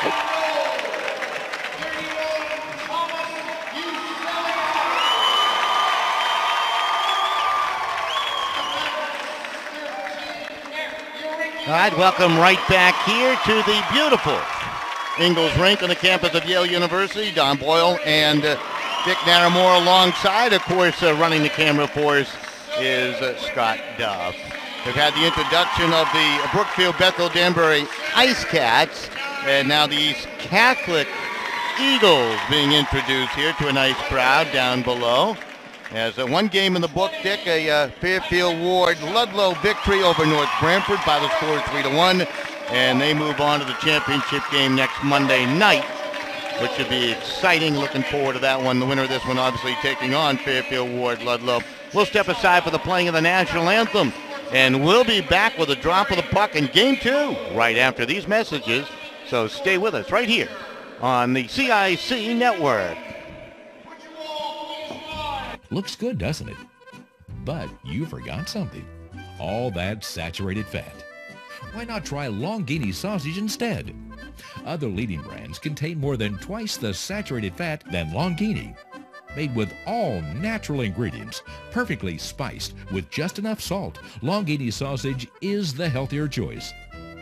All right, welcome right back here to the beautiful Ingalls Rink on the campus of Yale University. Don Boyle and Dick Naramore alongside. Of course, running the camera for us is Scott Duff. We've had the introduction of the Brookfield-Bethel-Danbury Ice Cats, and now the East Catholic Eagles being introduced here to a nice crowd down below. As one game in the book, Dick, a Fairfield Ward Ludlow victory over North Branford by the score of 3-1, and they move on to the championship game next Monday night, which should be exciting. Looking forward to that one. The winner of this one obviously taking on Fairfield Ward Ludlow. We'll step aside for the playing of the national anthem, and we'll be back with a drop of the puck in game 2 right after these messages. So stay with us right here on the CIAC network. Looks good, doesn't it? But you forgot something. All that saturated fat. Why not try Longini sausage instead? Other leading brands contain more than twice the saturated fat than Longini. Made with all natural ingredients, perfectly spiced with just enough salt, Longini sausage is the healthier choice.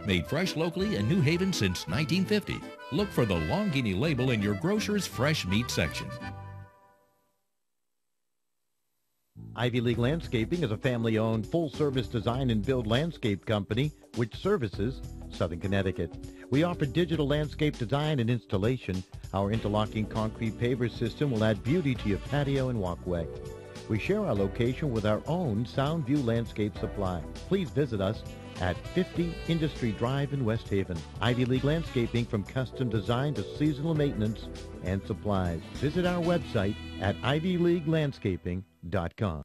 Made fresh locally in New Haven since 1950. Look for the Longini label in your grocer's fresh meat section. Ivy League Landscaping is a family-owned, full-service design and build landscape company which services Southern Connecticut. We offer digital landscape design and installation. Our interlocking concrete paver system will add beauty to your patio and walkway. We share our location with our own Soundview Landscape Supply. Please visit us at 50 Industry Drive in West Haven. Ivy League Landscaping, from custom design to seasonal maintenance and supplies. Visit our website at ivyleaguelandscaping.com.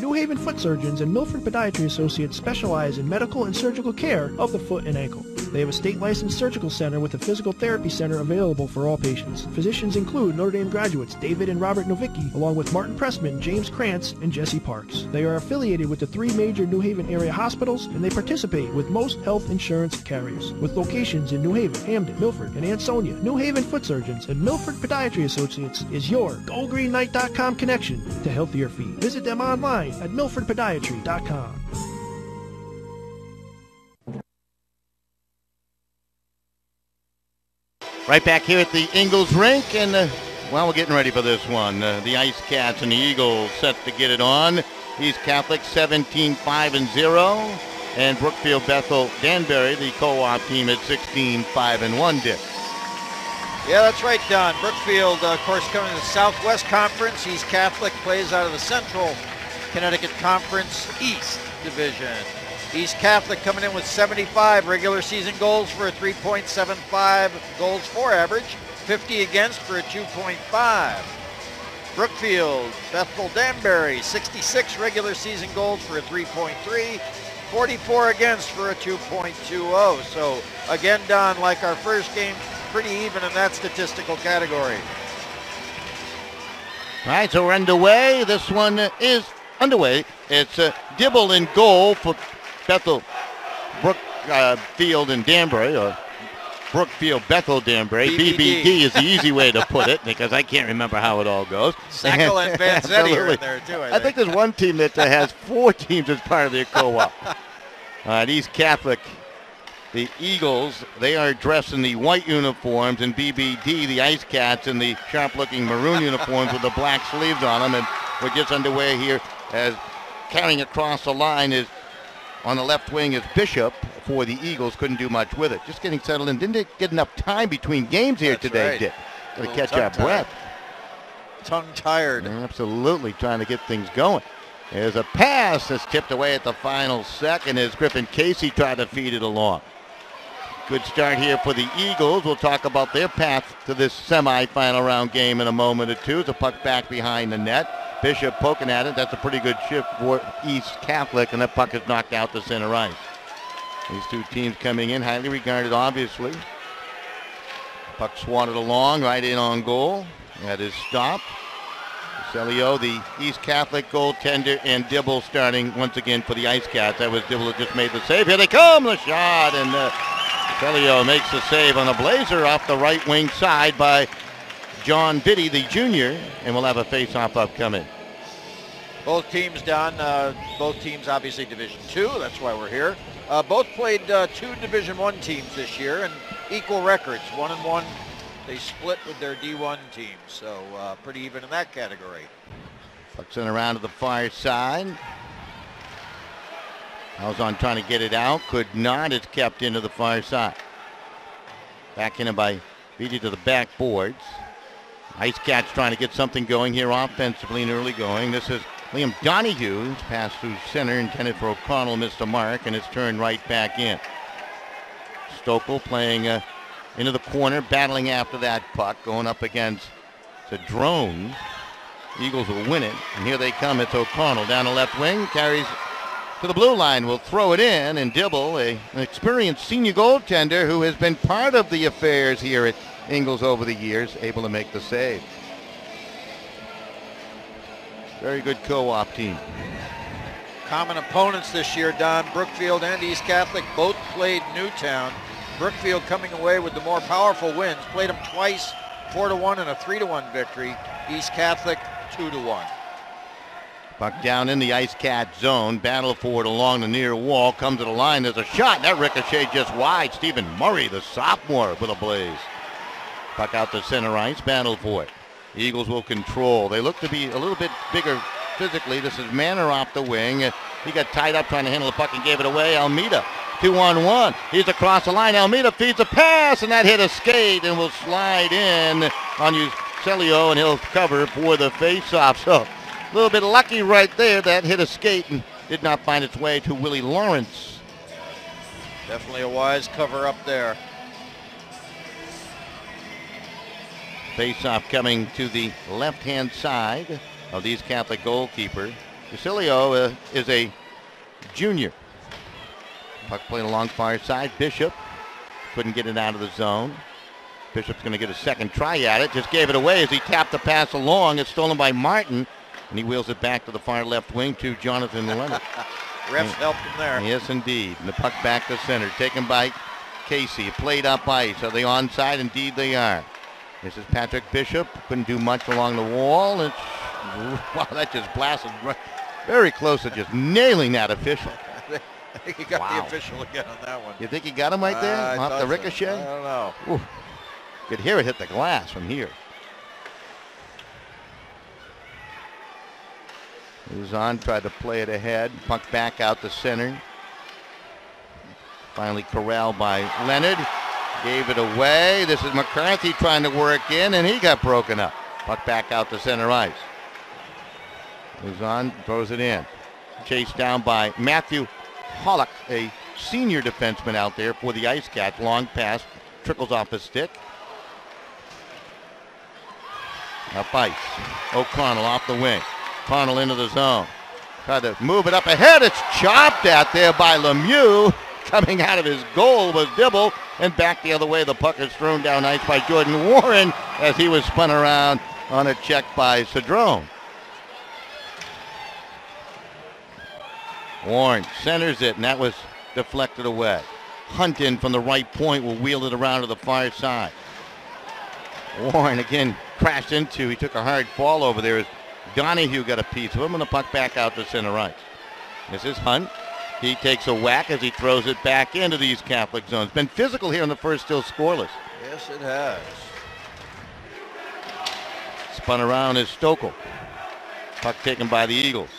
New Haven Foot Surgeons and Milford Podiatry Associates specialize in medical and surgical care of the foot and ankle. They have a state-licensed surgical center with a physical therapy center available for all patients. Physicians include Notre Dame graduates David and Robert Novicki, along with Martin Pressman, James Krantz, and Jesse Parks. They are affiliated with the 3 major New Haven area hospitals, and they participate with most health insurance carriers. With locations in New Haven, Hamden, Milford, and Ansonia, New Haven Foot Surgeons and Milford Podiatry Associates is your GoGreenKnight.com connection to healthier feet. Visit them online at milfordpodiatry.com. Right back here at the Ingalls Rink, and well, we're getting ready for this one. The Ice Cats and the Eagles set to get it on. East Catholic 17-5-0, and Brookfield-Bethel-Danbury, the co-op team, at 16-5-1. Dick. Yeah, that's right, Don. Brookfield, of course, coming to the Southwest Conference. East Catholic plays out of the Central Connecticut Conference East Division. East Catholic coming in with 75 regular season goals for a 3.75 goals for average, 50 against for a 2.5. Brookfield-Bethel-Danbury, 66 regular season goals for a 3.3, 44 against for a 2.20. So again, Don, like our first game, pretty even in that statistical category. All right, so we're underway. This one is underway. It's Dibble in goal for Brookfield and Danbury, or Brookfield-Bethel-Danbury. BBD is the easy way to put it, because I can't remember how it all goes. Sackel and Vanzetti are in there too, I think there's one team that has 4 teams as part of their co-op. East Catholic, the Eagles, they are dressed in the white uniforms, and BBD, the Ice Cats, in the sharp-looking maroon uniforms with the black sleeves on them. And we're just underway here, as carrying across the line is, on the left wing, is Bishop for the Eagles. Couldn't do much with it. Just getting settled in. Didn't get enough time between games here today, right. Dick. Got to catch our breath. Tongue-tired. Absolutely, trying to get things going. There's a pass that's tipped away at the final second as Griffin Casey tried to feed it along. Good start here for the Eagles. We'll talk about their path to this semifinal round game in a moment or two. It's a puck back behind the net. Bishop poking at it. That's a pretty good shift for East Catholic, and that puck is knocked out to center ice. These two teams coming in, highly regarded, obviously. Puck swatted along, right in on goal. That is stopped. Celio, the East Catholic goaltender, and Dibble starting once again for the Ice Cats. That was Dibble who just made the save. Here they come, the shot, and Celio makes the save on a blazer off the right wing side by John Biddy, the junior, and we'll have a face-off upcoming. Both teams, Don, both teams obviously Division II, that's why we're here. Both played 2 Division I teams this year and equal records, 1-1. They split with their D1 teams, so pretty even in that category. Puck sent around to the far side. Malzahn trying to get it out, could not. It's kept into the far side. Back in by Beatty to the backboards. Ice Cats trying to get something going here offensively and early going. This is Liam Donohue's pass through center, intended for O'Connell, missed the mark, and it's turned right back in. Stokel playing into the corner, battling after that puck, going up against the drone. Eagles will win it, and here they come. It's O'Connell down the left wing, carries to the blue line, will throw it in, and Dibble, an experienced senior goaltender who has been part of the affairs here at Ingles over the years, able to make the save. Very good co-op team. Common opponents this year, Don. Brookfield and East Catholic both played Newtown. Brookfield coming away with the more powerful wins. Played them twice, 4-1 and a 3-1 victory. East Catholic 2-1. Puck down in the Ice Cat zone. Battle for it along the near wall. Comes to the line. There's a shot. That ricochet just wide. Stephen Murray, the sophomore, with a blaze. Puck out to center ice. Battle for it. The Eagles will control. They look to be a little bit bigger physically. This is Manor off the wing. He got tied up trying to handle the puck and gave it away. Almeida, 2-on-1. He's across the line. Almeida feeds a pass, and that hit a skate and will slide in on Celio, and he'll cover for the face-off. So a little bit lucky right there. That hit a skate and did not find its way to Willie Lawrence. Definitely a wise cover up there. Face-off coming to the left-hand side of the East Catholic goalkeeper. Celio is a junior. Puck played along far side. Bishop couldn't get it out of the zone. Bishop's going to get a second try at it. Just gave it away as he tapped the pass along. It's stolen by Martin, and he wheels it back to the far left wing to Jonathan Leonard. Refs helped him there. Yes, indeed. And the puck back to center. Taken by Casey. Played up ice. Are they onside? Indeed they are. This is Patrick Bishop. Couldn't do much along the wall. Wow, that just blasted right, very close to just nailing that official. I think he got the official again on that one. You think he got him right there? Off the ricochet? I don't know. Ooh. Could hear it hit the glass from here. Uzan tried to play it ahead. Puck back out to center. Finally corralled by Leonard. Gave it away. This is McCarthy trying to work in, and he got broken up. Puck back out to center ice. Uzan throws it in. Chased down by Matthew Hollock, a senior defenseman out there for the Ice Cats. Long pass, trickles off his stick. Up ice. O'Connell off the wing. O'Connell into the zone. Tried to move it up ahead. It's chopped at there by Lemieux. Coming out of his goal was Dibble, and back the other way. The puck is thrown down ice by Jordan Warren as he was spun around on a check by Cedrone. Warren centers it, and that was deflected away. Hunt in from the right point will wheel it around to the far side. Warren again crashed into. He took a hard fall over there as Donahue got a piece of him, and the puck back out to center ice. This is Hunt. He takes a whack as he throws it back into the East Catholic zone. It's been physical here in the first, still scoreless. Yes, it has. Spun around is Stokel. Puck taken by the Eagles.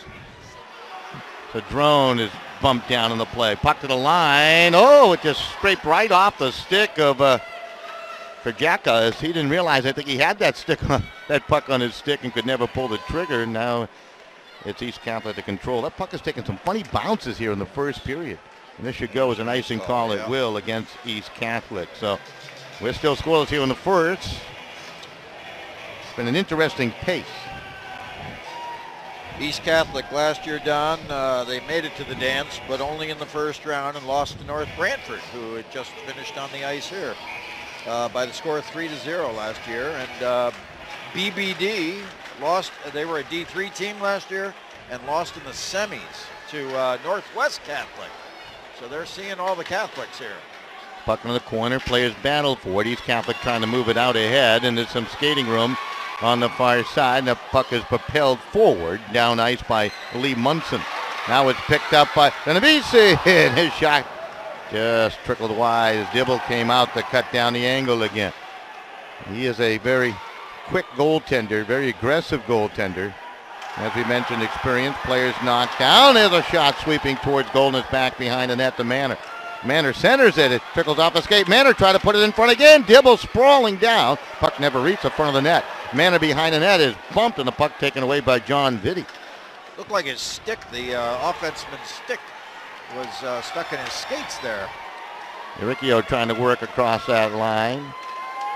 The drone is bumped down in the play. Puck to the line. Oh, it just scraped right off the stick of Kajaka as he didn't realize. I think he had that puck on his stick and could never pull the trigger. Now it's East Catholic to control. That puck has taken some funny bounces here in the first period. And this should go as an icing call at will against East Catholic. So we're still scoreless here in the first. It's been an interesting pace. East Catholic last year, Don, they made it to the dance, but only in the first round and lost to North Brantford, who had just finished on the ice here by the score of 3-0 last year. And BBD lost. They were a D3 team last year and lost in the semis to Northwest Catholic. So they're seeing all the Catholics here. Puck in the corner, players battle for it. East Catholic trying to move it out ahead, and there's some skating room on the far side. And the puck is propelled forward down ice by Lee Munson. Now it's picked up by Genovese, and his shot just trickled wide as Dibble came out to cut down the angle again. He is a very quick goaltender, very aggressive goaltender. As we mentioned, experienced players knocked down. There's a shot sweeping towards goal, and it's back behind the net to Manor. Manor centers it. It trickles off the skate. Manor tried to put it in front again. Dibble sprawling down. Puck never reached the front of the net. Manor behind the net is bumped, and the puck taken away by John Vitti. Looked like his stick, the offenseman's stick, was stuck in his skates there. Riccio trying to work across that line.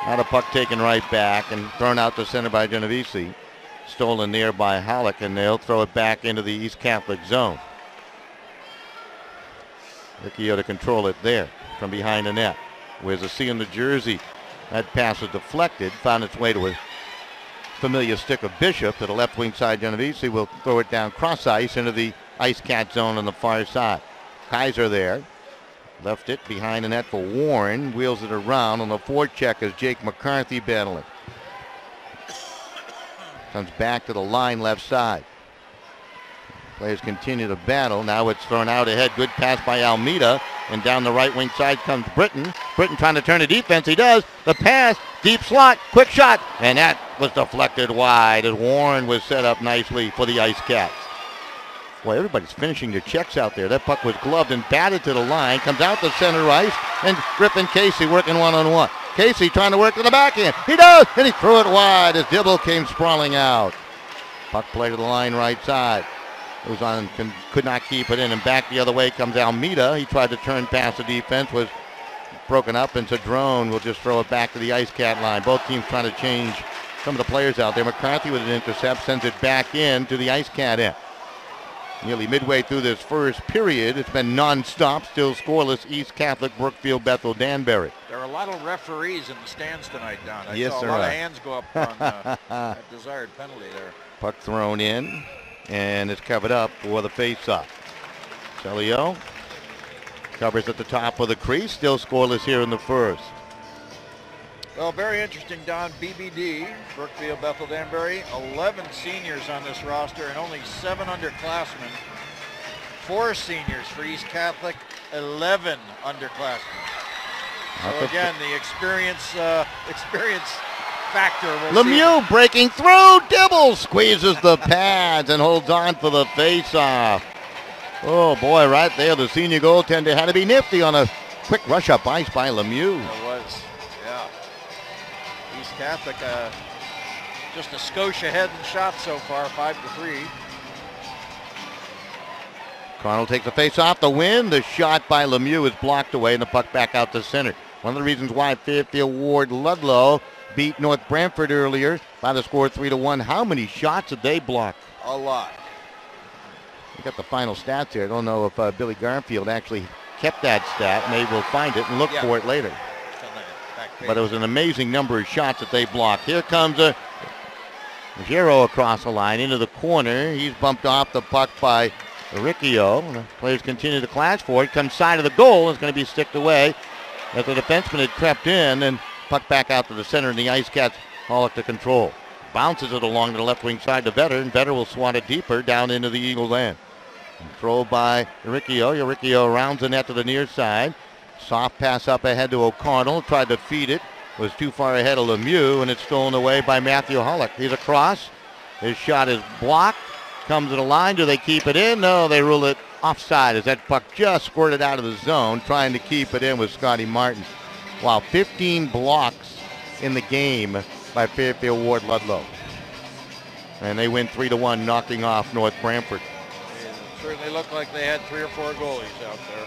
Now the puck taken right back and thrown out to center by Genovese. Stolen there by Halleck, and they'll throw it back into the East Catholic zone. Riccio to control it there from behind the net. Wears a C in the jersey. That pass is deflected, found its way to a familiar stick of Bishop to the left wing side. Genovese will throw it down cross ice into the Ice Cat zone on the far side. Kaiser there. Left it behind the net for Warren. Wheels it around on the forecheck as Jake McCarthy battling. Comes back to the line left side. Players continue to battle. Now it's thrown out ahead. Good pass by Almeida. And down the right wing side comes Britton. Britton trying to turn the defense. He does. The pass. Deep slot. Quick shot. And that was deflected wide as Warren was set up nicely for the Ice Cats. Boy, everybody's finishing their checks out there. That puck was gloved and batted to the line. Comes out to center ice. And Griffin Casey working one-on-one. Casey trying to work to the backhand. He does. And he threw it wide as Dibble came sprawling out. Puck play to the line right side. Goes on, could not keep it in, and back the other way comes Almeida. He tried to turn past the defense, was broken up, and Cedrone will just throw it back to the Ice Cat line. Both teams trying to change some of the players out there. McCarthy with an intercept sends it back in to the Ice Cat end. Nearly midway through this first period, it's been non-stop, still scoreless. East Catholic, Brookfield-Bethel-Danbury. There are a lot of referees in the stands tonight, Don. I Yes, saw a there lot are. of hands go up on that desired penalty there. Puck thrown in, and it's covered up for the face-off. Celio covers at the top of the crease, still scoreless here in the first. Well, very interesting, Don. BBD, Brookfield-Bethel-Danbury, 11 seniors on this roster and only 7 underclassmen. 4 seniors for East Catholic, 11 underclassmen. So again, the experience factor. Lemieux breaking through. Dibble squeezes the pads and holds on for the face-off. Oh boy, right there, the senior goaltender had to be nifty on a quick rush up ice by Lemieux. It was, yeah. East Catholic just a skosh ahead in shots so far, 5-3. Connell takes the face-off. The win. The shot by Lemieux is blocked away, and the puck back out to center. One of the reasons why Fairfield Ward Ludlow beat North Brantford earlier by the score 3-1. How many shots did they block? A lot. We got the final stats here. I don't know if Billy Garfield actually kept that stat. Maybe we'll find it and look for it later. But it was an amazing number of shots that they blocked. Here comes Giro across the line into the corner. He's bumped off the puck by Riccio. The players continue to clash for it. Comes side of the goal. It's going to be sticked away as the defenseman had crept in, and puck back out to the center, and the Ice Cats haul it to control. Bounces it along to the left wing side to Vetter, and Vetter will swat it deeper down into the Eagle end. Controlled by Riccio. Riccio rounds the net to the near side. Soft pass up ahead to O'Connell. Tried to feed it. Was too far ahead of Lemieux, and it's stolen away by Matthew Hollick. He's across. His shot is blocked. Comes to the line. Do they keep it in? No, they rule it offside as that puck just squirted out of the zone. Trying to keep it in with Scotty Martin. Wow, 15 blocks in the game by Fairfield Ward Ludlow. And they win 3-1, knocking off North Brantford. It certainly looked like they had 3 or 4 goalies out there.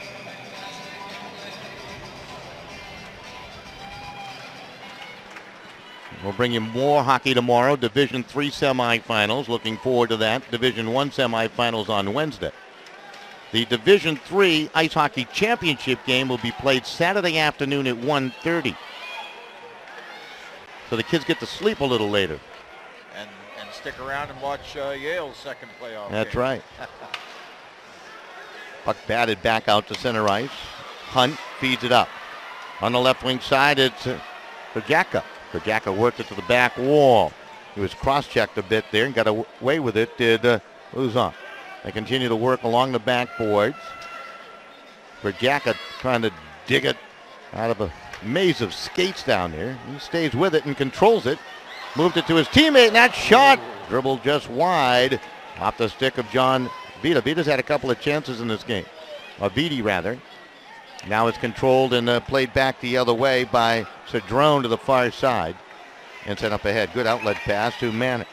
We'll bring you more hockey tomorrow. Division III semifinals. Looking forward to that. Division I semifinals on Wednesday. The Division III Ice Hockey Championship game will be played Saturday afternoon at 1:30. So the kids get to sleep a little later. And stick around and watch Yale's second playoff That's game. right. Puck batted back out to center ice. Hunt feeds it up. On the left wing side, it's Perjaka. Perjaka worked it to the back wall. He was cross-checked a bit there and got away with it, did Luzon. They continue to work along the backboards. Perjaka trying to dig it out of a maze of skates down there. He stays with it and controls it. Moved it to his teammate, and that shot dribbled just wide off the stick of John Vita. Vita's had a couple of chances in this game. Or Viti, rather. Now it's controlled and played back the other way by Cedrone to the far side. And sent up ahead. Good outlet pass to Manor.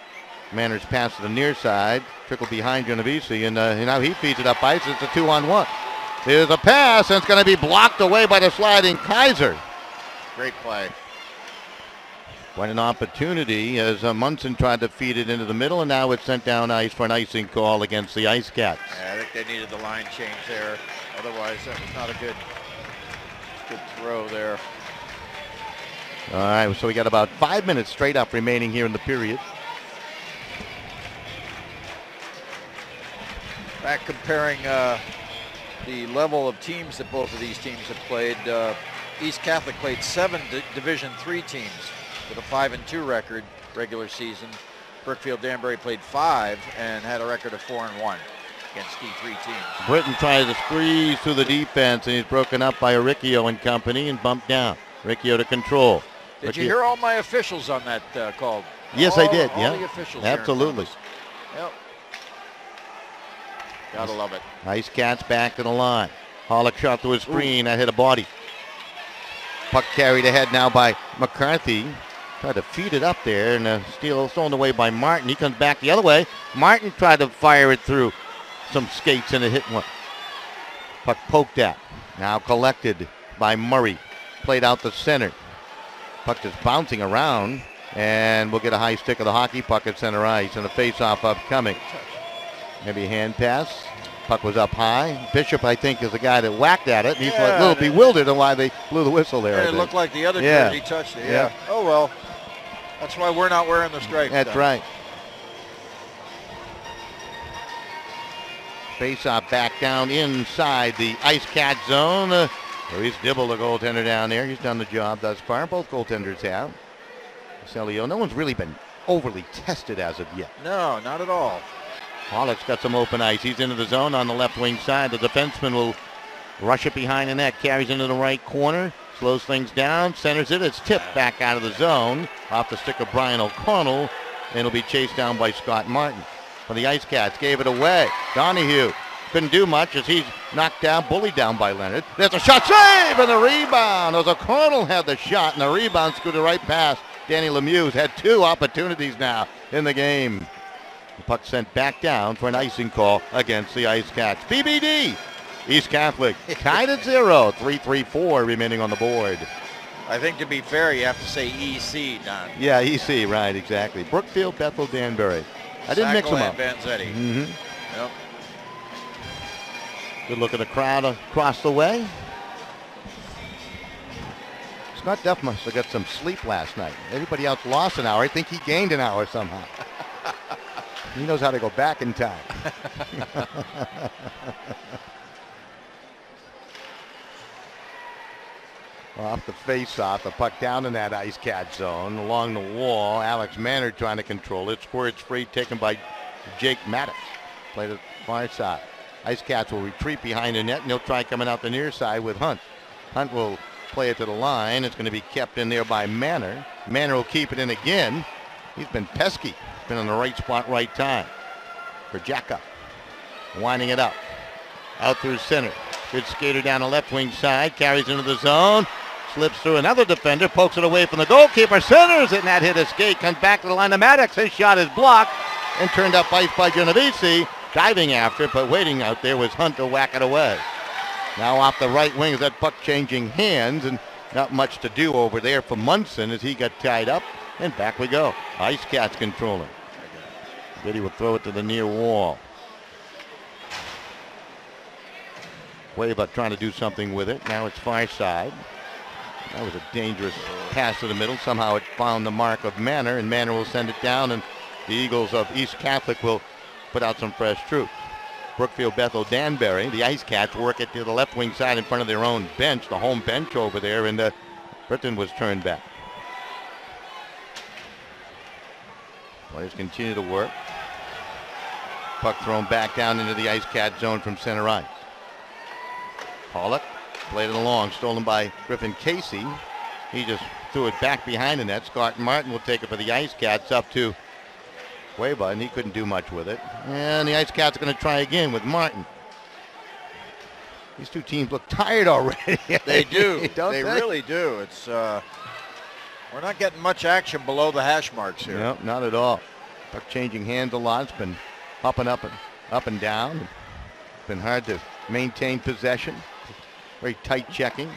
Manor's pass to the near side. Trickle behind Genovese, and now he feeds it up ice. It's a 2-on-1. There's a pass, and it's going to be blocked away by the sliding Kaiser. Great play. Quite an opportunity as Munson tried to feed it into the middle, and now it's sent down ice for an icing call against the Ice Cats. Yeah, I think they needed the line change there. Otherwise, that was not a good throw there. All right, so we got about 5 minutes straight up remaining here in the period. Back comparing the level of teams that both of these teams have played. East Catholic played 7 Division III teams with a 5-2 record regular season. Brookfield-Danbury played 5 and had a record of 4-1 against D3 teams. Britton tries to squeeze through the defense, and he's broken up by Riccio and company and bumped down. Riccio to control. Did you hear all my officials on that call? Yes, I did. All Yeah, the officials. absolutely. Yep. Gotta love it. Ice Cats back to the line. Hollick shot through his screen. That hit a body. Puck carried ahead now by McCarthy. Tried to feed it up there, and stolen away by Martin. He comes back the other way. Martin tried to fire it through some skates, and it hit one. Puck poked at. Now collected by Murray. Played out the center. Puck just bouncing around, and we'll get a high stick of the hockey puck at center ice, and a face-off upcoming. Maybe a hand pass. Puck was up high. Bishop, I think, is the guy that whacked at it. And he's a little bewildered on why they blew the whistle there. It looked like the other jersey touched it. Yeah. Oh, well. That's why we're not wearing the stripes. That's right. Face-off back down inside the Ice Cat zone. Luis Dibble, the goaltender down there. He's done the job thus far. Both goaltenders have. Celio, no one's really been overly tested as of yet. No, not at all. Pollock's got some open ice. He's into the zone on the left wing side. The defenseman will rush it behind the net. Carries into the right corner. Slows things down. Centers it. It's tipped back out of the zone. Off the stick of Brian O'Connell. And it'll be chased down by Scott Martin. For the Ice Cats, gave it away. Donahue couldn't do much as he's knocked down, bullied down by Leonard. There's a shot, save, and the rebound. As O'Connell had the shot, and the rebound scooted right past Danny Lemieux's had 2 opportunities now in the game. The puck sent back down for an icing call against the Ice Cats. BBD, East Catholic tied at 0. 3-3-4 remaining on the board. I think to be fair, you have to say EC, Don. Yeah, EC, right, exactly. Brookfield-Bethel-Danbury. I didn't mix them up. Vanzetti. Mm-hmm. Yep. Good look at the crowd across the way. Scott Duff must have got some sleep last night. Everybody else lost an hour. I think he gained an hour somehow. He knows how to go back in time. Off the face-off, the puck down in that Ice Cat zone. Along the wall, Alex Manor trying to control it. Squirts free, taken by Jake Maddox. Played it far side. Ice Cats will retreat behind the net, and he'll try coming out the near side with Hunt. Hunt will play it to the line. It's going to be kept in there by Manor. Manor will keep it in again. He's been pesky. Been on the right spot, right time. For Jacka. Winding it up. Out through center. Good skater down the left wing side. Carries into the zone. Slips through another defender. Pokes it away from the goalkeeper. Centers it, and that hit a skate. Comes back to the line of Maddox. His shot is blocked and turned up ice by Genovese. Diving after it, but waiting out there was Hunt to whack it away. Now off the right wing is that puck changing hands, and not much to do over there for Munson as he got tied up. And back we go. Ice Cats controlling. Biddy will throw it to the near wall. Wava trying to do something with it. Now it's far side. That was a dangerous pass to the middle. Somehow it found the mark of Manor, and Manor will send it down, and the Eagles of East Catholic will put out some fresh troops. Brookfield-Bethel-Danbury. The Ice Cats work it to the left wing side in front of their own bench, the home bench over there, and Britton was turned back. Players continue to work. Puck thrown back down into the Ice Cat zone from center ice. Pollock played it along, stolen by Griffin Casey. He just threw it back behind the net. Scott Martin will take it for the Ice Cats up to Cueva, and he couldn't do much with it. And the Ice Cats are going to try again with Martin. These two teams look tired already. They do. They really do. It's we're not getting much action below the hash marks here. Nope, not at all. Puck changing hands a lot. It's been hopping up and down. It's been hard to maintain possession. Very tight checking.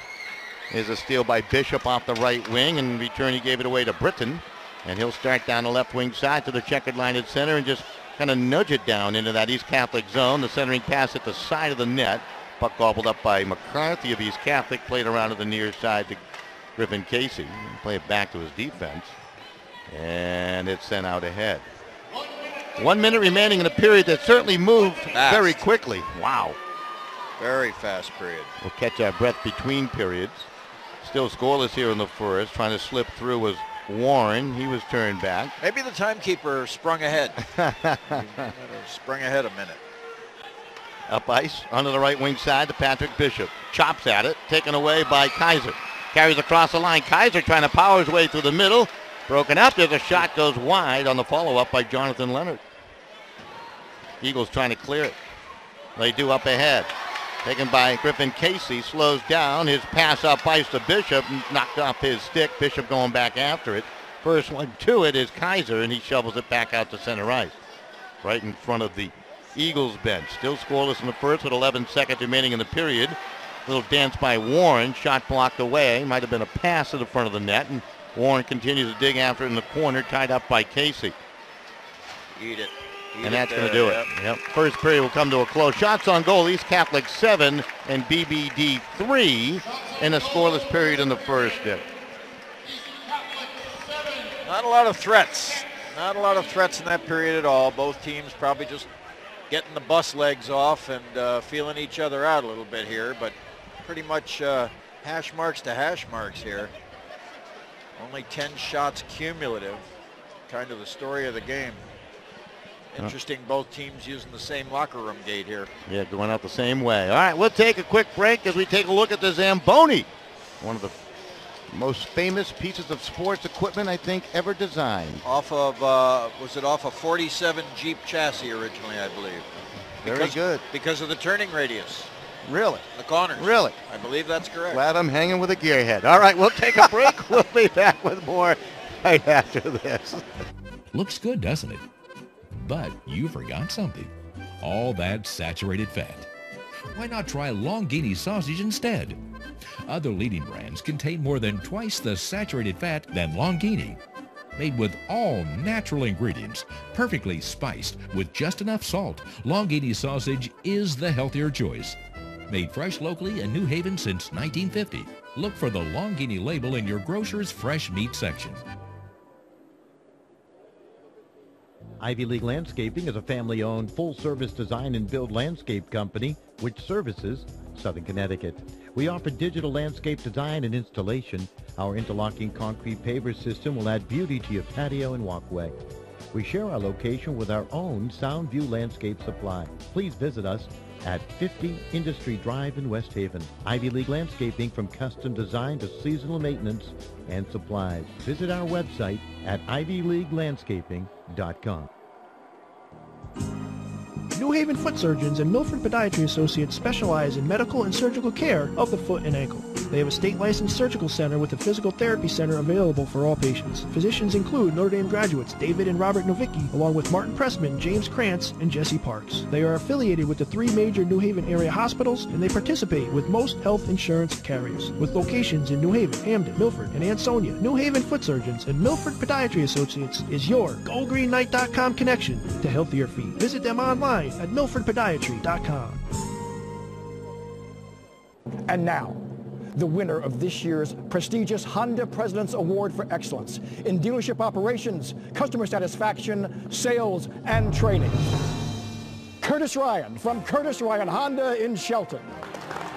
There's a steal by Bishop off the right wing, and in return he gave it away to Britton. And he'll start down the left wing side to the checkered line at center and just kind of nudge it down into that East Catholic zone. The centering pass at the side of the net. Puck gobbled up by McCarthy of East Catholic, played around to the near side to Griffin Casey. Play it back to his defense. And it's sent out ahead. 1 minute remaining in a period that certainly moved very quickly. Wow. Very fast period. We'll catch our breath between periods. Still scoreless here in the first. Trying to slip through was Warren. He was turned back. Maybe the timekeeper sprung ahead. Sprung ahead a minute. Up ice, onto the right wing side to Patrick Bishop. Chops at it, taken away by Kaiser. Carries across the line. Kaiser trying to power his way through the middle. Broken up. There's a shot goes wide on the follow-up by Jonathan Leonard. Eagles trying to clear it. They do up ahead. Taken by Griffin Casey. Slows down. His pass up ice to Bishop. Knocked off his stick. Bishop going back after it. First one to it is Kaiser, and he shovels it back out to center ice. Right in front of the Eagles bench. Still scoreless in the first with 11 seconds remaining in the period. Little dance by Warren. Shot blocked away. Might have been a pass to the front of the net. And Warren continues to dig after it in the corner. Tied up by Casey. Eat it. And that's going to do it. Yep. First period will come to a close. Shots on goal. East Catholic 7 and BBD 3 in a scoreless period in the first. Not a lot of threats. Not a lot of threats in that period at all. Both teams probably just getting the bus legs off and feeling each other out a little bit here, but pretty much hash marks to hash marks here. Only 10 shots cumulative. Kind of the story of the game. Interesting, both teams using the same locker room gate here. Yeah, going out the same way. All right, we'll take a quick break as we take a look at the Zamboni. One of the most famous pieces of sports equipment, I think, ever designed. Off of, was it off a 47 Jeep chassis originally, I believe? Very good. Because of the turning radius. Really? The corners. Really? I believe that's correct. Glad I'm hanging with a gearhead. All right, we'll take a break. We'll be back with more right after this. Looks good, doesn't it? But you forgot something. All that saturated fat. Why not try Longini sausage instead? Other leading brands contain more than twice the saturated fat than Longini. Made with all natural ingredients, perfectly spiced with just enough salt, Longini sausage is the healthier choice. Made fresh locally in New Haven since 1950. Look for the Longini label in your grocer's fresh meat section. Ivy League Landscaping is a family-owned, full-service design and build landscape company which services Southern Connecticut. We offer digital landscape design and installation. Our interlocking concrete paver system will add beauty to your patio and walkway. We share our location with our own Soundview Landscape Supply. Please visit us at 50 Industry Drive in West Haven. Ivy League Landscaping, from custom design to seasonal maintenance and supplies. Visit our website at ivyleaguelandscaping.com. New Haven Foot Surgeons and Milford Podiatry Associates specialize in medical and surgical care of the foot and ankle. They have a state-licensed surgical center with a physical therapy center available for all patients. Physicians include Notre Dame graduates David and Robert Novicki, along with Martin Pressman, James Krantz, and Jesse Parks. They are affiliated with the 3 major New Haven area hospitals, and they participate with most health insurance carriers. With locations in New Haven, Hamden, Milford, and Ansonia, New Haven Foot Surgeons and Milford Podiatry Associates is your GoGreenNight.com connection to healthier feet. Visit them online at milfordpodiatry.com. And now, the winner of this year's prestigious Honda President's Award for Excellence in Dealership Operations, Customer Satisfaction, Sales, and Training. Curtis Ryan from Curtis Ryan Honda in Shelton.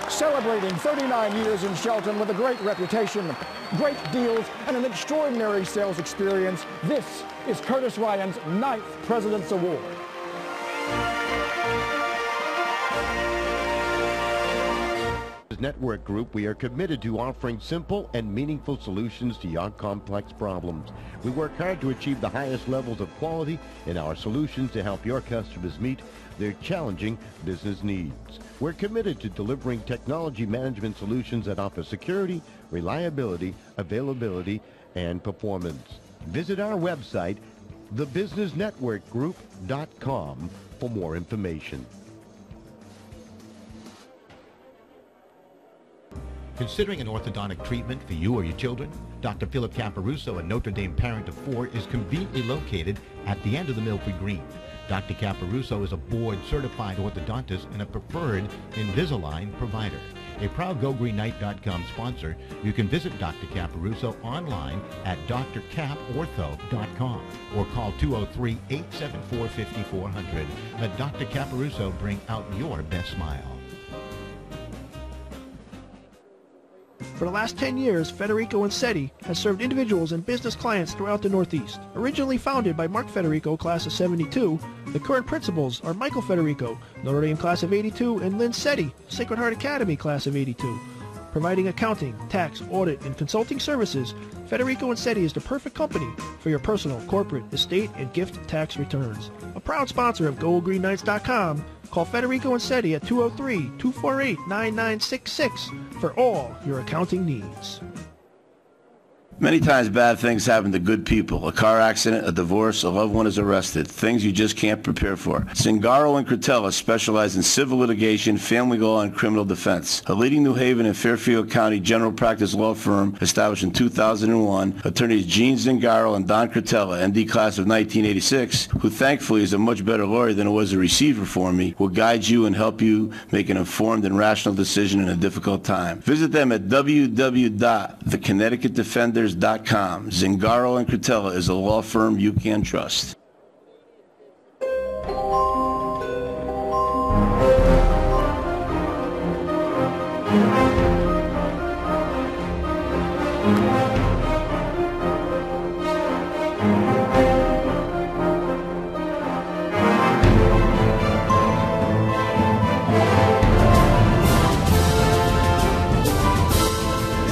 Celebrating 39 years in Shelton with a great reputation, great deals, and an extraordinary sales experience, this is Curtis Ryan's 9th President's Award. Network Group, we are committed to offering simple and meaningful solutions to your complex problems. We work hard to achieve the highest levels of quality in our solutions to help your customers meet their challenging business needs. We're committed to delivering technology management solutions that offer security, reliability, availability, and performance. Visit our website, thebusinessnetworkgroup.com, for more information. Considering an orthodontic treatment for you or your children? Dr. Philip Caparuso, a Notre Dame parent of 4, is conveniently located at the end of the Milford Green. Dr. Caparuso is a board-certified orthodontist and a preferred Invisalign provider. A proud GoGreenKnight.com sponsor, you can visit Dr. Caparuso online at drcaportho.com or call 203-874-5400. Let Dr. Caparuso bring out your best smile. For the last 10 years, Federico and SETI has served individuals and business clients throughout the Northeast. Originally founded by Mark Federico, class of 72, the current principals are Michael Federico, Notre Dame class of 82, and Lynn SETI, Sacred Heart Academy class of 82. Providing accounting, tax, audit, and consulting services, Federico and SETI is the perfect company for your personal, corporate, estate, and gift tax returns. A proud sponsor of GoGreenKnights.com, call Federico and SETI at 203-248-9966 for all your accounting needs. Many times bad things happen to good people. A car accident, a divorce, a loved one is arrested. Things you just can't prepare for. Zingaro and Cretella specialize in civil litigation, family law, and criminal defense. A leading New Haven and Fairfield County general practice law firm established in 2001, attorneys Gene Zingaro and Don Cretella, ND class of 1986, who thankfully is a much better lawyer than it was a receiver for me, will guide you and help you make an informed and rational decision in a difficult time. Visit them at www.theconnecticutdefenders.com. Zingaro and Cretella is a law firm you can trust.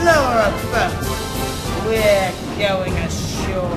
Lower up, we're going ashore.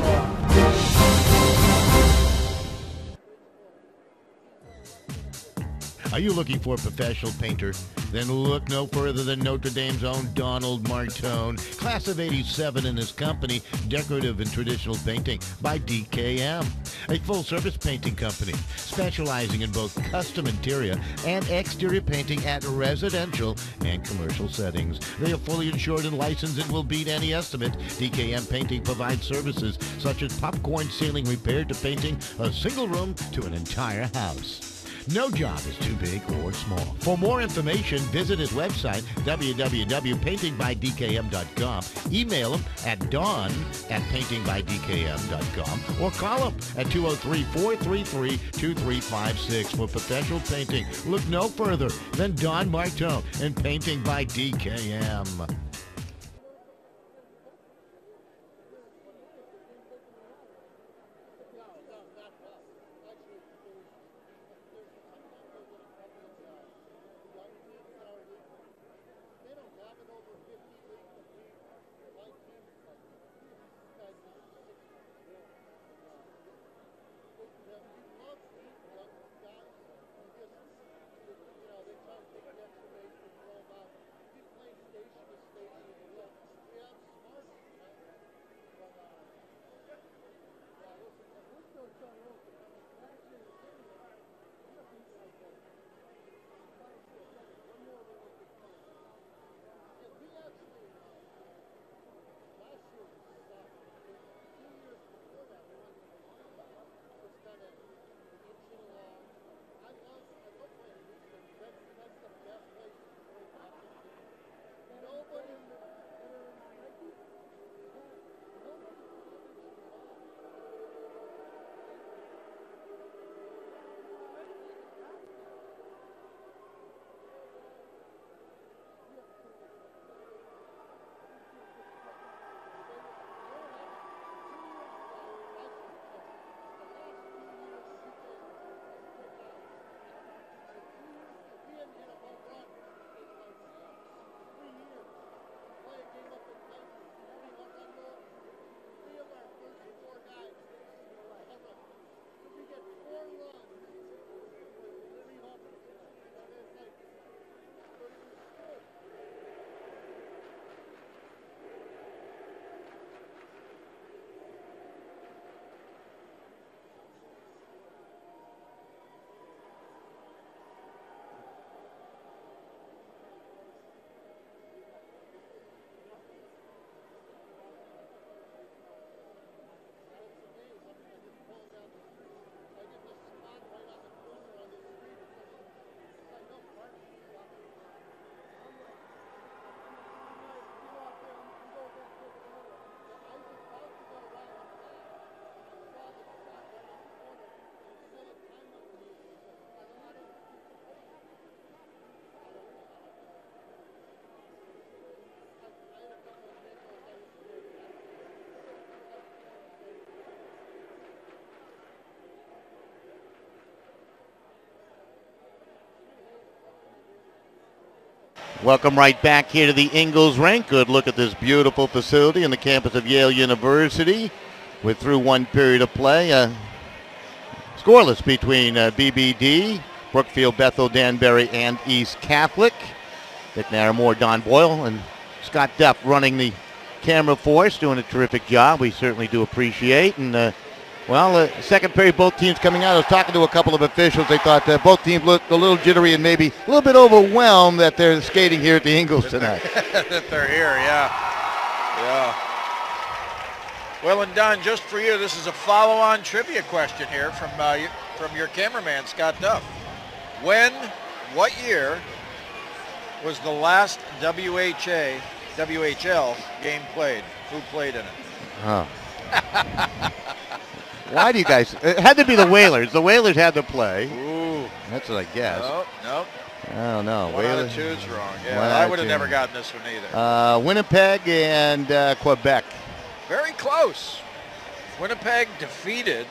Are you looking for a professional painter? Then look no further than Notre Dame's own Donald Martone, class of 87 in his company, Decorative and Traditional Painting by DKM, a full-service painting company specializing in both custom interior and exterior painting at residential and commercial settings. They are fully insured and licensed and will beat any estimate. DKM Painting provides services such as popcorn ceiling repair to painting a single room to an entire house. No job is too big or small. For more information, visit his website, www.paintingbydkm.com. Email him at don@paintingbydkm.com or call him at 203-433-2356 for professional painting. Look no further than Don Martone and Painting by DKM. Welcome right back here to the Ingalls Rink. Good look at this beautiful facility on the campus of Yale University. We're through one period of play. Scoreless between BBD, Brookfield-Bethel-Danbury, and East Catholic. Dick Naramore, Don Boyle, and Scott Duff running the camera for us, doing a terrific job. We certainly do appreciate. And, second period, both teams coming out. I was talking to a couple of officials. They thought both teams looked a little jittery and maybe a little bit overwhelmed that they're skating here at the Ingalls tonight. That they're here, yeah. Well, and Don, just for you, this is a follow-on trivia question here from your cameraman, Scott Duff. What year was the last WHL game played? Who played in it? Oh. Why do you guys? It had to be the Whalers. The Whalers had to play. Ooh. That's what I guess. Nope. I don't know. One out of two's wrong. Yeah, I would have never gotten this one either. Winnipeg and Quebec. Very close. Winnipeg defeated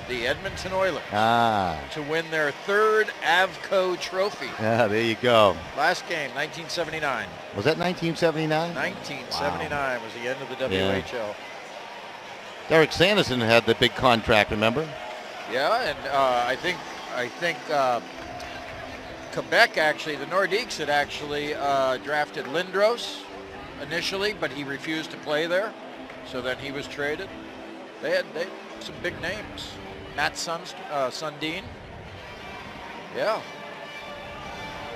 the Edmonton Oilers to win their third Avco trophy. Yeah, there you go. Last game, 1979. Was that 1979? 1979 was the end of the WHL. Yeah. Derek Sanderson had the big contract, remember? Yeah, and I think Quebec actually, the Nordiques had actually drafted Lindros initially, but he refused to play there. So then he was traded. They had some big names. Matt Sundin. Yeah.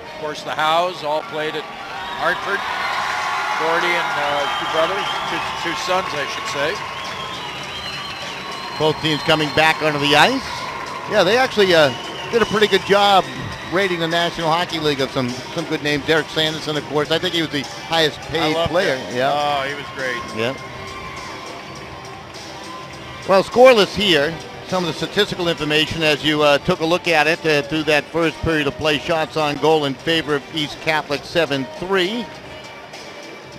Of course, the Howes all played at Hartford. Gordy and two brothers, two sons, I should say. Both teams coming back onto the ice. Yeah, they actually did a pretty good job rating the National Hockey League of some good names. Derek Sanderson, of course. I think he was the highest paid player. Him. Yeah. Oh, he was great. Yeah. Well, scoreless here. Some of the statistical information as you took a look at it through that first period of play. Shots on goal in favor of East Catholic, 7-3.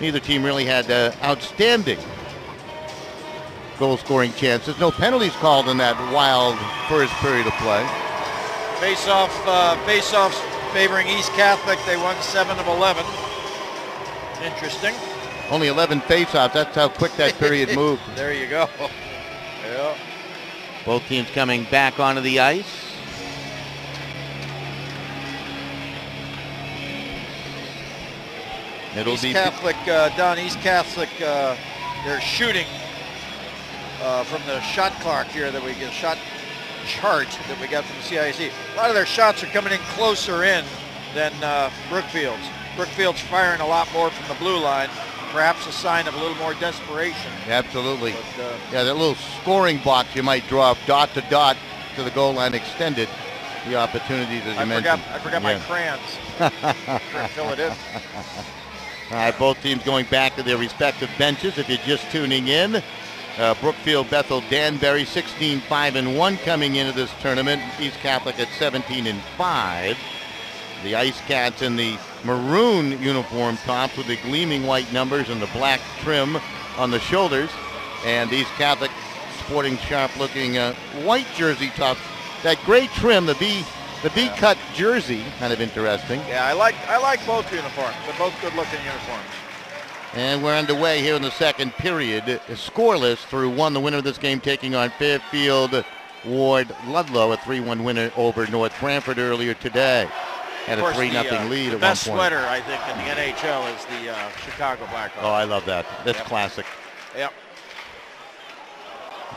Neither team really had outstanding goal-scoring chances. No penalties called in that wild first period of play. Face-offs favoring East Catholic. They won 7 of 11. Interesting. Only 11 face-offs. That's how quick that period moved. There you go. Yeah. Both teams coming back onto the ice. East Catholic, they're shooting from the shot clock here that we get, shot chart that we got from the CIAC. A lot of their shots are coming in closer in than Brookfield's. Brookfield's firing a lot more from the blue line. Perhaps a sign of a little more desperation. Absolutely. But, yeah, that little scoring box you might draw up dot to dot to the goal line extended. The opportunities, as you mentioned. I forgot my crayons. Fill it in. All right, both teams going back to their respective benches. If you're just tuning in, Brookfield-Bethel-Danbury 16-5-1 coming into this tournament. East Catholic at 17-5. The Ice Cats in the maroon uniform tops with the gleaming white numbers and the black trim on the shoulders. And East Catholic sporting sharp-looking white jersey tops. That gray trim, the V cut jersey, kind of interesting. Yeah, I like both uniforms. They're both good-looking uniforms. And we're underway here in the second period. Scoreless through one. The winner of this game taking on Fairfield Ward Ludlow, a 3-1 winner over North Branford earlier today. Had a 3-0 lead at one point. The best sweater, I think, in the NHL is the Chicago Blackhawks. Oh, I love that. That's classic. Yep.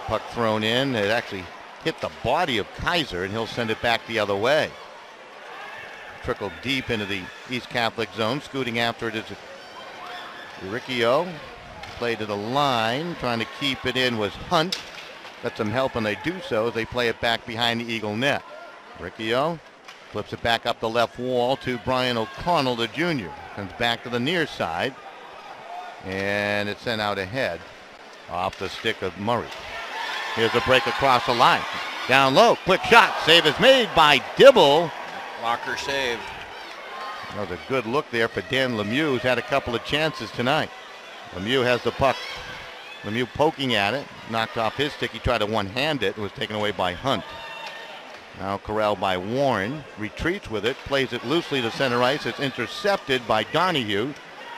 Puck thrown in. It actually hit the body of Kaiser, and he'll send it back the other way. Trickled deep into the East Catholic zone. Scooting after it is Riccio. Play to the line. Trying to keep it in was Hunt. Got some help, and they do so as they play it back behind the Eagle net. Riccio flips it back up the left wall to Brian O'Connell, the junior. Comes back to the near side. And it's sent out ahead off the stick of Murray. Here's a break across the line. Down low. Quick shot. Save is made by Dibble. Locker save. That was a good look there for Dan Lemieux, who's had a couple of chances tonight. Lemieux has the puck. Lemieux poking at it. Knocked off his stick. He tried to one-hand it. It was taken away by Hunt. Now corralled by Warren, retreats with it, plays it loosely to center ice. It's intercepted by Donahue.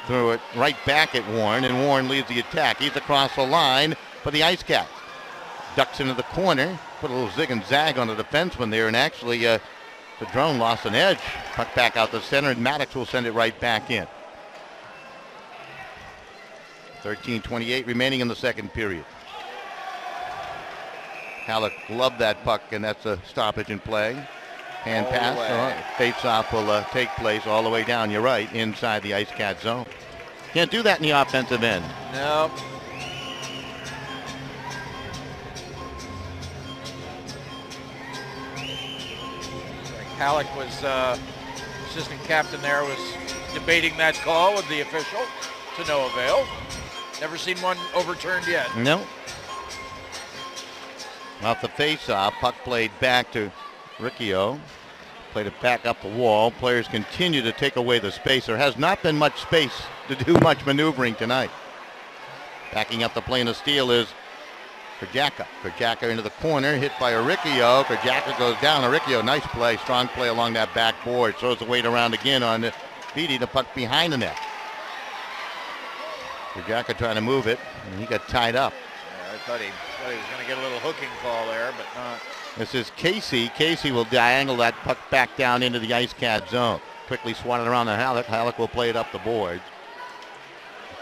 Threw it right back at Warren, and Warren leads the attack. He's across the line for the Ice Cats. Ducks into the corner, put a little zig and zag on the defenseman there, and actually the drone lost an edge. Puck back out the center, and Maddox will send it right back in. 13:28 remaining in the second period. Halleck loved that puck, and that's a stoppage in play. Hand All pass. Face-off will take place all the way down, you're right, inside the Ice Cat zone. Can't do that in the offensive end. No. Halleck was, assistant captain there, was debating that call with the official to no avail. Never seen one overturned yet. No. Off the face-off, puck played back to Riccio. Played it back up the wall. Players continue to take away the space. There has not been much space to do much maneuvering tonight. Backing up the plane of steel is Kerjaka. Kerjaka into the corner, hit by Riccio. Kerjaka goes down. Riccio, nice play, strong play along that backboard. Throws the weight around again on Beatty, the puck behind the net. Kerjaka trying to move it, and he got tied up. Yeah, I thought he was going to get a little hooking call there, but not. This is Casey. Casey will diagonal that puck back down into the Ice Cat zone. Quickly swatted around the Halleck. Halleck will play it up the boards.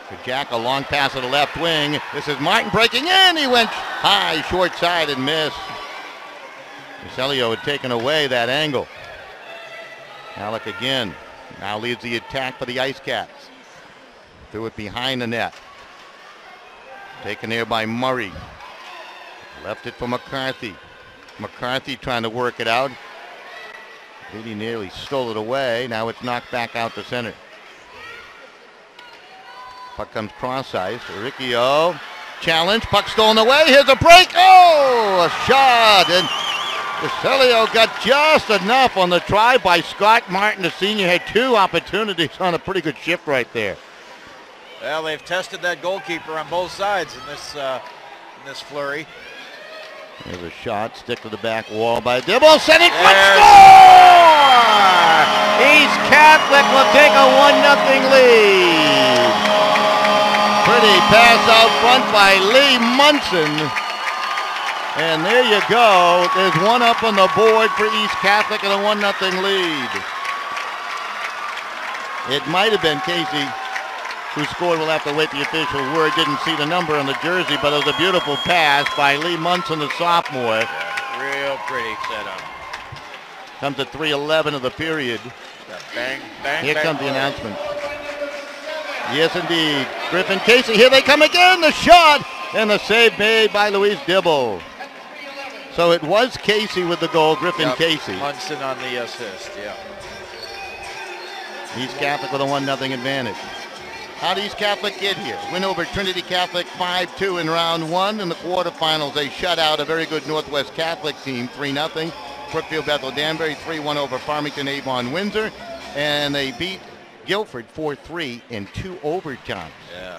Kerjaka, long pass to the left wing. This is Martin breaking in. He went high, short side, and missed. Celio had taken away that angle. Halleck again. Now leads the attack for the Ice Cats. Threw it behind the net. Taken there by Murray. Left it for McCarthy. McCarthy trying to work it out. Beatty nearly stole it away. Now it's knocked back out to center. Puck comes cross-ice. Riccio. Challenge. Puck stolen away. Here's a break. Oh, a shot. And Celio got just enough on the try by Scott Martin. The senior had two opportunities on a pretty good shift right there. Well, they've tested that goalkeeper on both sides in this flurry. There's a shot, stick to the back wall by Dibble, sending quick score! East Catholic will take a 1-0 lead. Pretty pass out front by Lee Munson. And there you go. There's one up on the board for East Catholic and a 1-0 lead. It might have been Casey who scored. We'll have to wait the official word. Didn't see the number on the jersey, but it was a beautiful pass by Lee Munson, the sophomore. Yeah, real pretty setup. Comes at 3:11 of the period. Yeah, bang, bang, Here bang, comes the announcement. Yes, indeed. Griffin Casey, here they come again. The shot and the save made by Louise Dibble. So it was Casey with the goal, Griffin Casey. Munson on the assist, yeah. East Catholic with a 1-0 advantage. How did East Catholic get here? Win over Trinity Catholic 5-2 in round one. In the quarterfinals, they shut out a very good Northwest Catholic team, 3-0. Brookfield-Bethel-Danbury 3-1 over Farmington-Avon-Windsor. And they beat Guilford 4-3 in 2 overtimes. Yeah.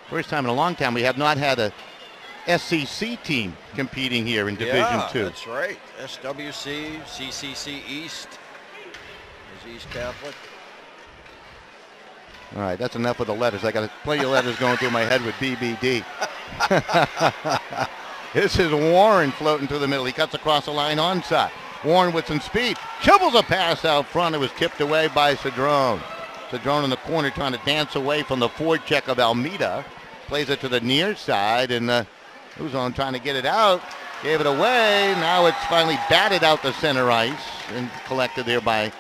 First time in a long time we have not had a SCC team competing here in Division II. That's right. SWC, CCC East is East Catholic. All right, that's enough of the letters. I got plenty of letters going through my head with BBD. This is Warren floating through the middle. He cuts across the line onside. Warren with some speed. Shovels a pass out front. It was tipped away by Cedrone. Cedrone in the corner trying to dance away from the forecheck of Almeida. Plays it to the near side, and Uzon trying to get it out. Gave it away. Now it's finally batted out the center ice and collected there by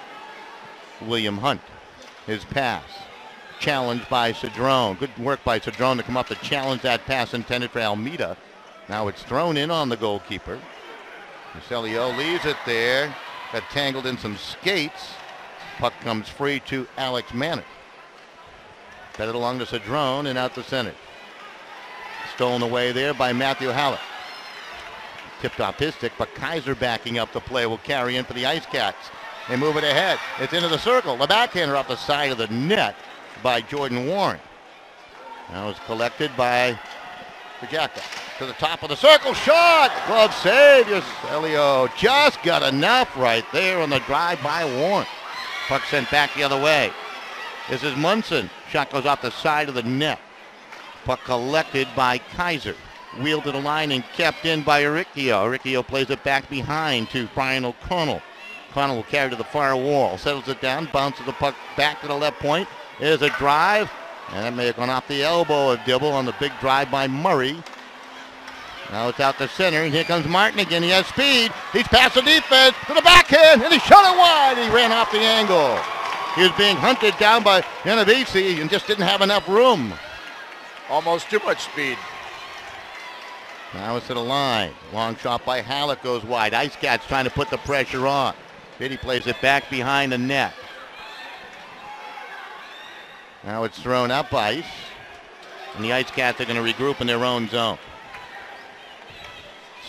William Hunt. His pass. Challenged by Cedrone. Good work by Cedrone to come up to challenge that pass intended for Almeida. Now it's thrown in on the goalkeeper. Celio leaves it there. Got tangled in some skates. Puck comes free to Alex Manning. Fed it along to Cedrone and out the center. Stolen away there by Matthew Halleck. Tipped off his stick, but Kaiser backing up the play will carry in for the Ice Cats. They move it ahead. It's into the circle. The backhander off the side of the net by Jordan Warren. Now it's collected by Kajaka to the top of the circle, shot, glove save. Yuselio just got enough right there on the drive by Warren. Puck sent back the other way. This is Munson. Shot goes off the side of the net. Puck collected by Kaiser. Wheeled to the line and kept in by Uricchio. Uricchio plays it back behind to Brian O'Connell. O'Connell will carry to the far wall. Settles it down, bounces the puck back to the left point. There's a drive. And that may have gone off the elbow of Dibble on the big drive by Murray. Now it's out to center, and here comes Martin again. He has speed. He's past the defense to the backhand, and he shot it wide. He ran off the angle. He was being hunted down by Genovese and just didn't have enough room. Almost too much speed. Now it's to the line. Long shot by Halleck goes wide. Ice Cats trying to put the pressure on. Biddy plays it back behind the net. Now it's thrown up ice. And the Ice Cats are going to regroup in their own zone.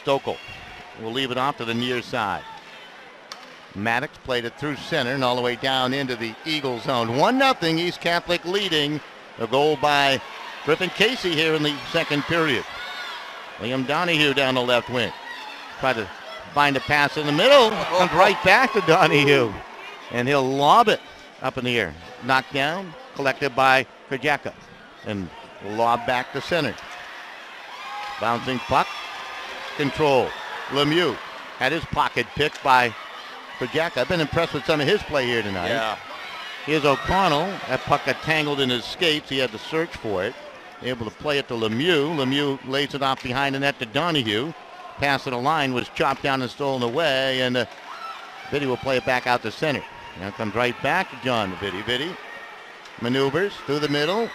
Stokel will leave it off to the near side. Maddox played it through center and all the way down into the Eagle zone. 1-0 East Catholic leading. A goal by Griffin Casey here in the second period. Liam Donahue down the left wing. Try to find a pass in the middle. Comes right back to Donahue. And he'll lob it up in the air. Knocked down. Collected by Krajaka. And lob back to center. Bouncing puck. Control. Lemieux had his pocket picked by Krajaka. I've been impressed with some of his play here tonight. Yeah. Here's O'Connell. That puck got tangled in his skates. He had to search for it. Able to play it to Lemieux. Lemieux lays it off behind the net to Donahue. Pass to the line was chopped down and stolen away, and Biddy will play it back out to center. Now comes right back to John Biddy. Biddy maneuvers through the middle.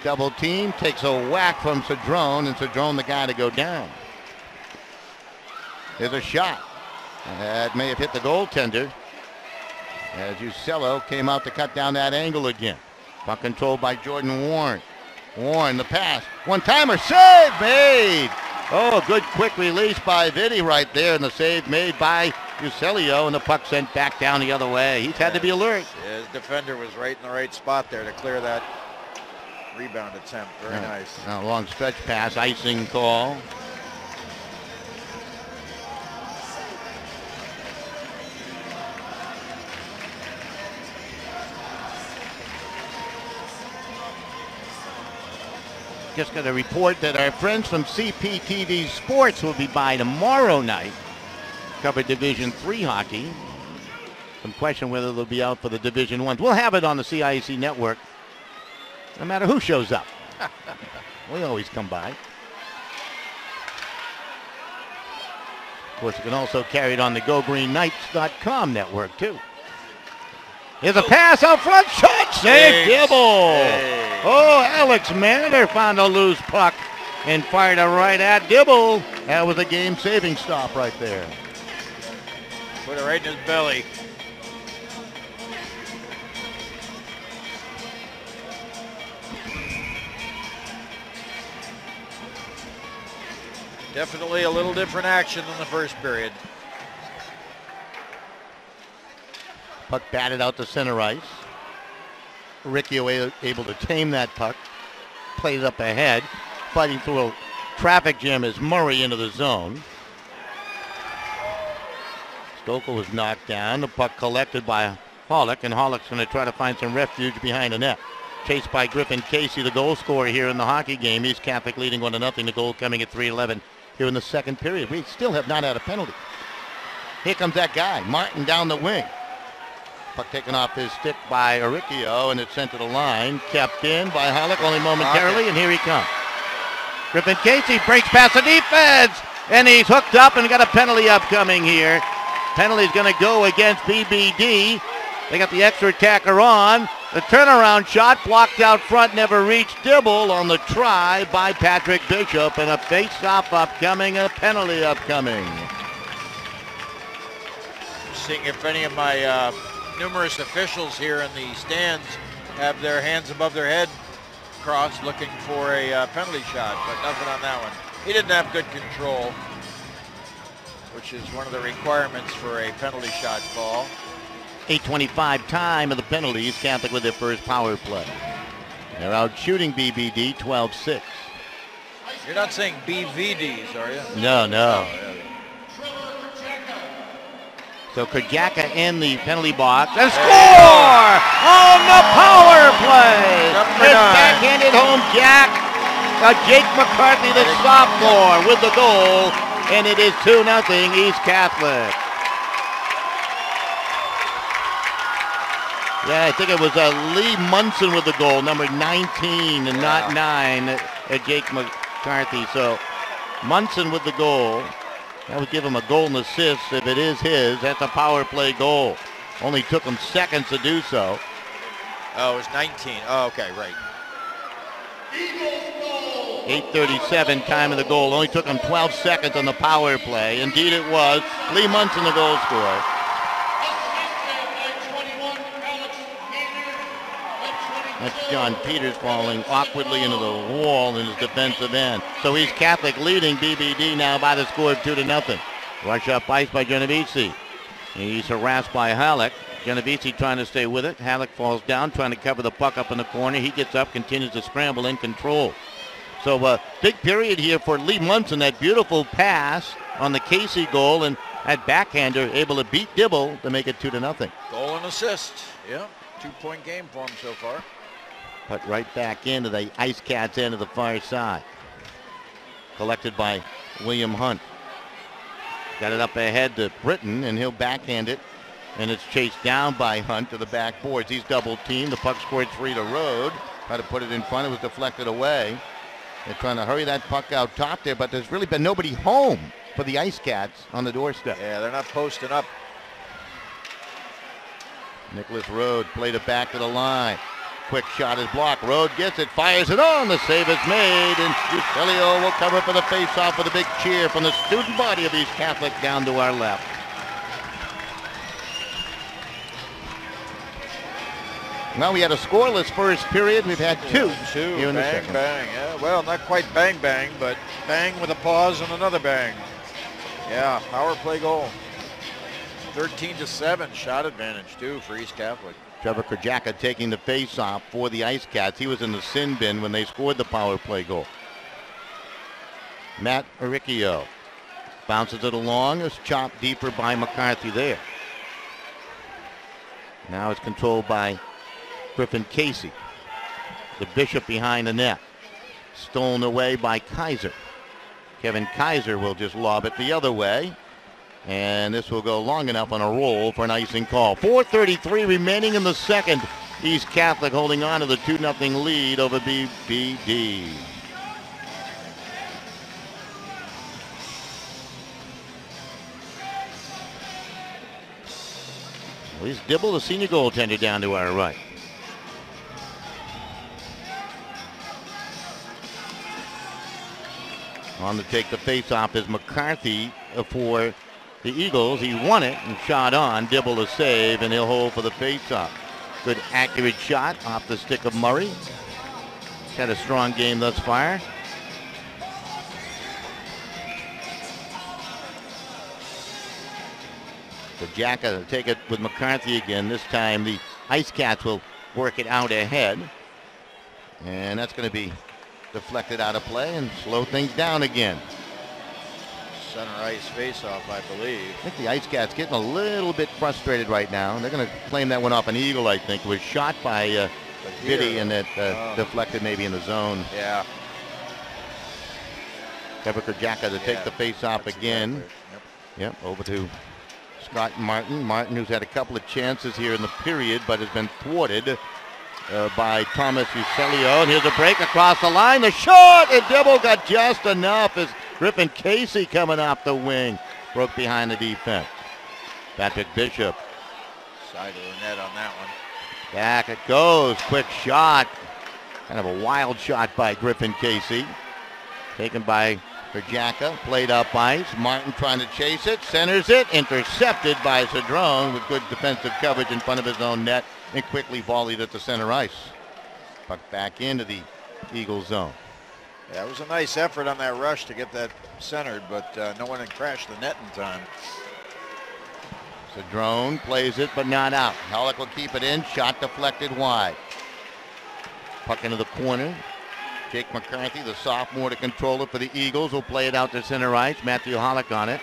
Double team, takes a whack from Cedrone, and Cedrone the guy to go down. There's a shot. That may have hit the goaltender, as Usello came out to cut down that angle again. Puck controlled by Jordan Warren. Warren, the pass. One-timer, save made. Oh, good quick release by Vitti right there, and the save made by Uselio, and the puck sent back down the other way. He's had to be alert. His defender was right in the right spot there to clear that rebound attempt. Very nice. Now long stretch pass, icing call. Just got a report that our friends from CPTV Sports will be by tomorrow night. Cover Division III hockey. Some question whether they'll be out for the Division Ones. We'll have it on the CIAC network, no matter who shows up. We always come by. Of course, you can also carry it on the GoGreenKnights.com network, too. Here's a pass out front. Shot save. Dibble. Hey. Oh, Alex Manor found a loose puck and fired it right at Dibble. That was a game-saving stop right there. Put it right in his belly. Definitely a little different action than the first period. Puck batted out to center ice. Riccio able to tame that puck. Played it up ahead. Fighting through a traffic jam is Murray into the zone. Stokel was knocked down. The puck collected by Hollick, and Hollick's going to try to find some refuge behind the net. Chased by Griffin Casey, the goal scorer here in the hockey game. East Catholic leading 1-0. The goal coming at 3:11 here in the second period. We still have not had a penalty. Here comes that guy, Martin down the wing. Puck taken off his stick by Uricchio, and it's sent to the line. Kept in by Hollick only momentarily, and here he comes. Griffin Casey breaks past the defense, and he's hooked up and got a penalty upcoming here. Penalty's going to go against BBD. They got the extra attacker on. The turnaround shot blocked out front, never reached Dibble on the try by Patrick Bishop, and a face-off upcoming, a penalty upcoming. Seeing if any of my numerous officials here in the stands have their hands above their head crossed looking for a penalty shot, but nothing on that one. He didn't have good control, which is one of the requirements for a penalty shot call. 8:25 time of the penalties. Catholic with their first power play. They're out shooting BBD 12-6. You're not saying BVDs, are you? No, no. Oh, yeah. So Kerjaka in the penalty box and score on the power play. Number It's 9. backhanded home Jack. Jake McCarthy, the sophomore, with the goal, and it is 2-0 East Catholic. Yeah, I think it was Lee Munson with the goal, number 19 and not 9, Jake McCarthy. So Munson with the goal. That would give him a goal and assist. If it is his, that's a power play goal. Only took him seconds to do so. Oh, it was 19. Oh, okay, right. 8:37 time of the goal. Only took him 12 seconds on the power play. Indeed it was. Lee Munson, the goal scorer. That's John Peters falling awkwardly into the wall in his defensive end. So East Catholic leading BBD now by the score of 2-0. Rush up ice by Genovese. He's harassed by Halleck. Genovese trying to stay with it. Halleck falls down, trying to cover the puck up in the corner. He gets up, continues to scramble in control. So big period here for Lee Munson. That beautiful pass on the Casey goal, and that backhander able to beat Dibble to make it 2-0. Goal and assist. Yeah, 2-point game for him so far. Put right back into the Ice Cats end of the far side. Collected by William Hunt. Got it up ahead to Britton, and he'll backhand it. And it's chased down by Hunt to the back boards. He's double teamed. The puck scored 3 to Road. Tried to put it in front. It was deflected away. They're trying to hurry that puck out top there, but there's really been nobody home for the Ice Cats on the doorstep. Yeah, they're not posting up. Nicholas Road played it back to the line. Quick shot is blocked. Road gets it, fires it on. The save is made, and Elio will cover for the face-off with a big cheer from the student body of East Catholic down to our left. Now we had a scoreless first period. We've had two here in the bang, second. bang. Yeah, well, not quite bang, bang, but bang with a pause and another bang. Yeah, power play goal. 13-7 shot advantage, too, for East Catholic. Trevor Kerjaka taking the face-off for the Ice Cats. He was in the sin bin when they scored the power play goal. Matt Aricchio bounces it along. It's chopped deeper by McCarthy there. Now it's controlled by Griffin Casey. The Bishop behind the net. Stolen away by Kaiser. Kevin Kaiser will just lob it the other way. And this will go long enough on a roll for an icing call. 4:33 remaining in the second. East Catholic holding on to the 2-0 lead over BBD. Here's Dibble, the senior goaltender, down to our right. On to take the face-off is McCarthy for the Eagles. He won it and shot on. Dibble a save, and he'll hold for the face-off. Good accurate shot off the stick of Murray. He's had a strong game thus far. So Jack will take it with McCarthy again. This time the Ice Cats will work it out ahead. And that's going to be deflected out of play and slow things down again. Center ice face-off, I believe. I think the Ice Cats getting a little bit frustrated right now. They're going to claim that one off an eagle, I think. It was shot by Biddy, and it deflected maybe in the zone. Yeah. Trevor Kerjaka to take the face-off again. Yep, over to Scott Martin. Martin, who's had a couple of chances here in the period, but has been thwarted by Thomas Ucelio. And here's a break across the line. The shot, and Dibble got just enough as Griffin Casey coming off the wing. Broke behind the defense. Patrick Bishop. Side of the net on that one. Back it goes. Quick shot. Kind of a wild shot by Griffin Casey. Taken by Kerjaka. Played up ice. Martin trying to chase it. Centers it. Intercepted by Cedrone with good defensive coverage in front of his own net. And quickly volleyed at the center ice. Puck back into the Eagle zone. Yeah, it was a nice effort on that rush to get that centered, but no one had crashed the net in time. Cedrone plays it, but not out. Halleck will keep it in. Shot deflected wide. Puck into the corner. Jake McCarthy, the sophomore, to control it for the Eagles, will play it out to center ice. Matthew Hollick on it.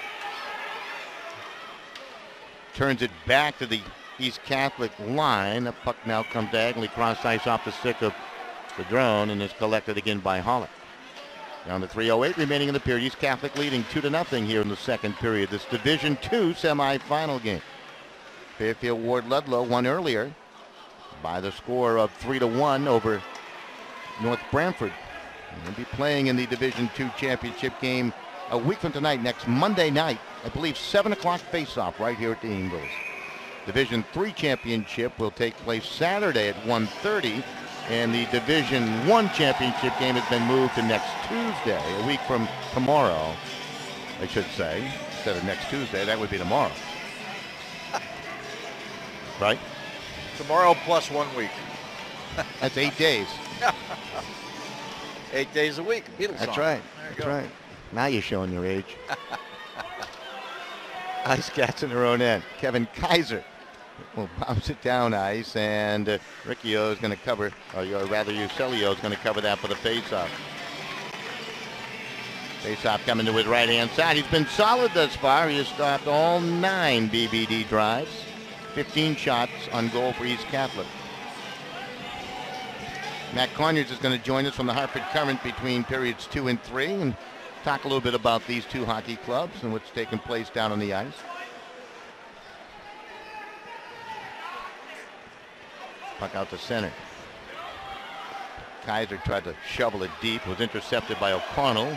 Turns it back to the East Catholic line. The puck now comes diagonally cross ice off the stick of the drone and is collected again by Hollick. Down to 3:08 remaining in the period. East Catholic leading 2-0 here in the second period. This Division II semifinal game. Fairfield Ward Ludlow won earlier by the score of 3-1 over North Branford. They'll be playing in the Division II championship game a week from tonight, next Monday night. I believe 7 o'clock face-off right here at the Ingles. Division III championship will take place Saturday at 1:30, and the Division I championship game has been moved to next Tuesday, a week from tomorrow, I should say. Instead of next Tuesday, that would be tomorrow. Right? Tomorrow plus 1 week. That's 8 days. 8 days a week. Beatles That's song. right. There you That's go. right. Now you're showing your age. Ice Cats in their own end. Kevin Kaiser will bounce it down ice, and Riccio is going to cover, or rather Ucelio is going to cover that for the faceoff. Faceoff coming to his right-hand side. He's been solid thus far. He has stopped all 9 BBD drives. 15 shots on goal for East Catholic. Matt Conyers is going to join us from the Hartford Current between periods 2 and 3 and talk a little bit about these two hockey clubs and what's taking place down on the ice. Puck out to center. Kaiser tried to shovel it deep, was intercepted by O'Connell.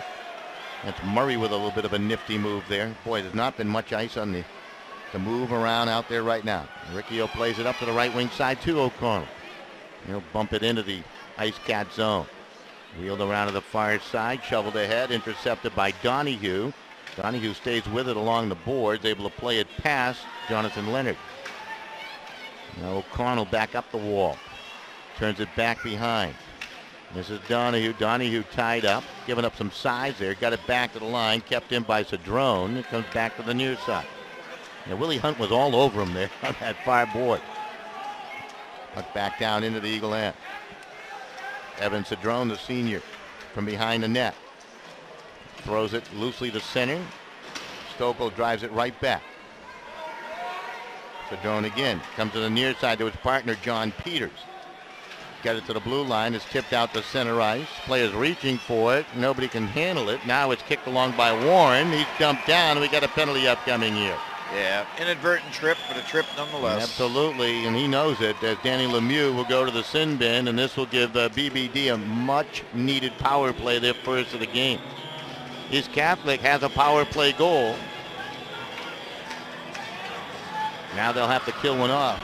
That's Murray with a little bit of a nifty move there. Boy, there's not been much ice on the to move around out there right now. Riccio plays it up to the right wing side to O'Connell. He'll bump it into the Ice Cat zone. Wheeled around to the far side, shoveled ahead, intercepted by Donahue. Donahue stays with it along the boards, able to play it past Jonathan Leonard. Now O'Connell back up the wall. Turns it back behind. This is Donahue. Donahue tied up, giving up some size there. Got it back to the line, kept in by Cedrone. It comes back to the near side. Now Willie Hunt was all over him there on that far board. Puck back down into the Eagle end. Evan Cedrone, the senior, from behind the net. Throws it loosely to center. Stokel drives it right back. Cedrone again. Comes to the near side to his partner, John Peters. Got it to the blue line. It's tipped out to center ice. Players reaching for it. Nobody can handle it. Now it's kicked along by Warren. He's dumped down. We got a penalty upcoming here. Yeah, inadvertent trip, but a trip nonetheless. Absolutely, and he knows it, as Danny Lemieux will go to the sin bin, and this will give BBD a much-needed power play, their first of the game. East Catholic has a power play goal. Now they'll have to kill one off.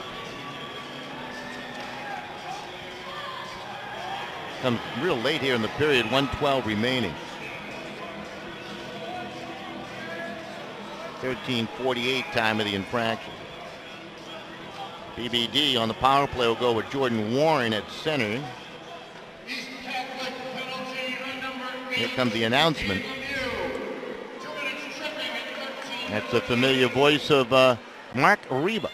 Comes real late here in the period, 1:12 remaining. 13:48 time of the infraction. BBD on the power play will go with Jordan Warren at center. Here comes the announcement. That's the familiar voice of Mark Reba,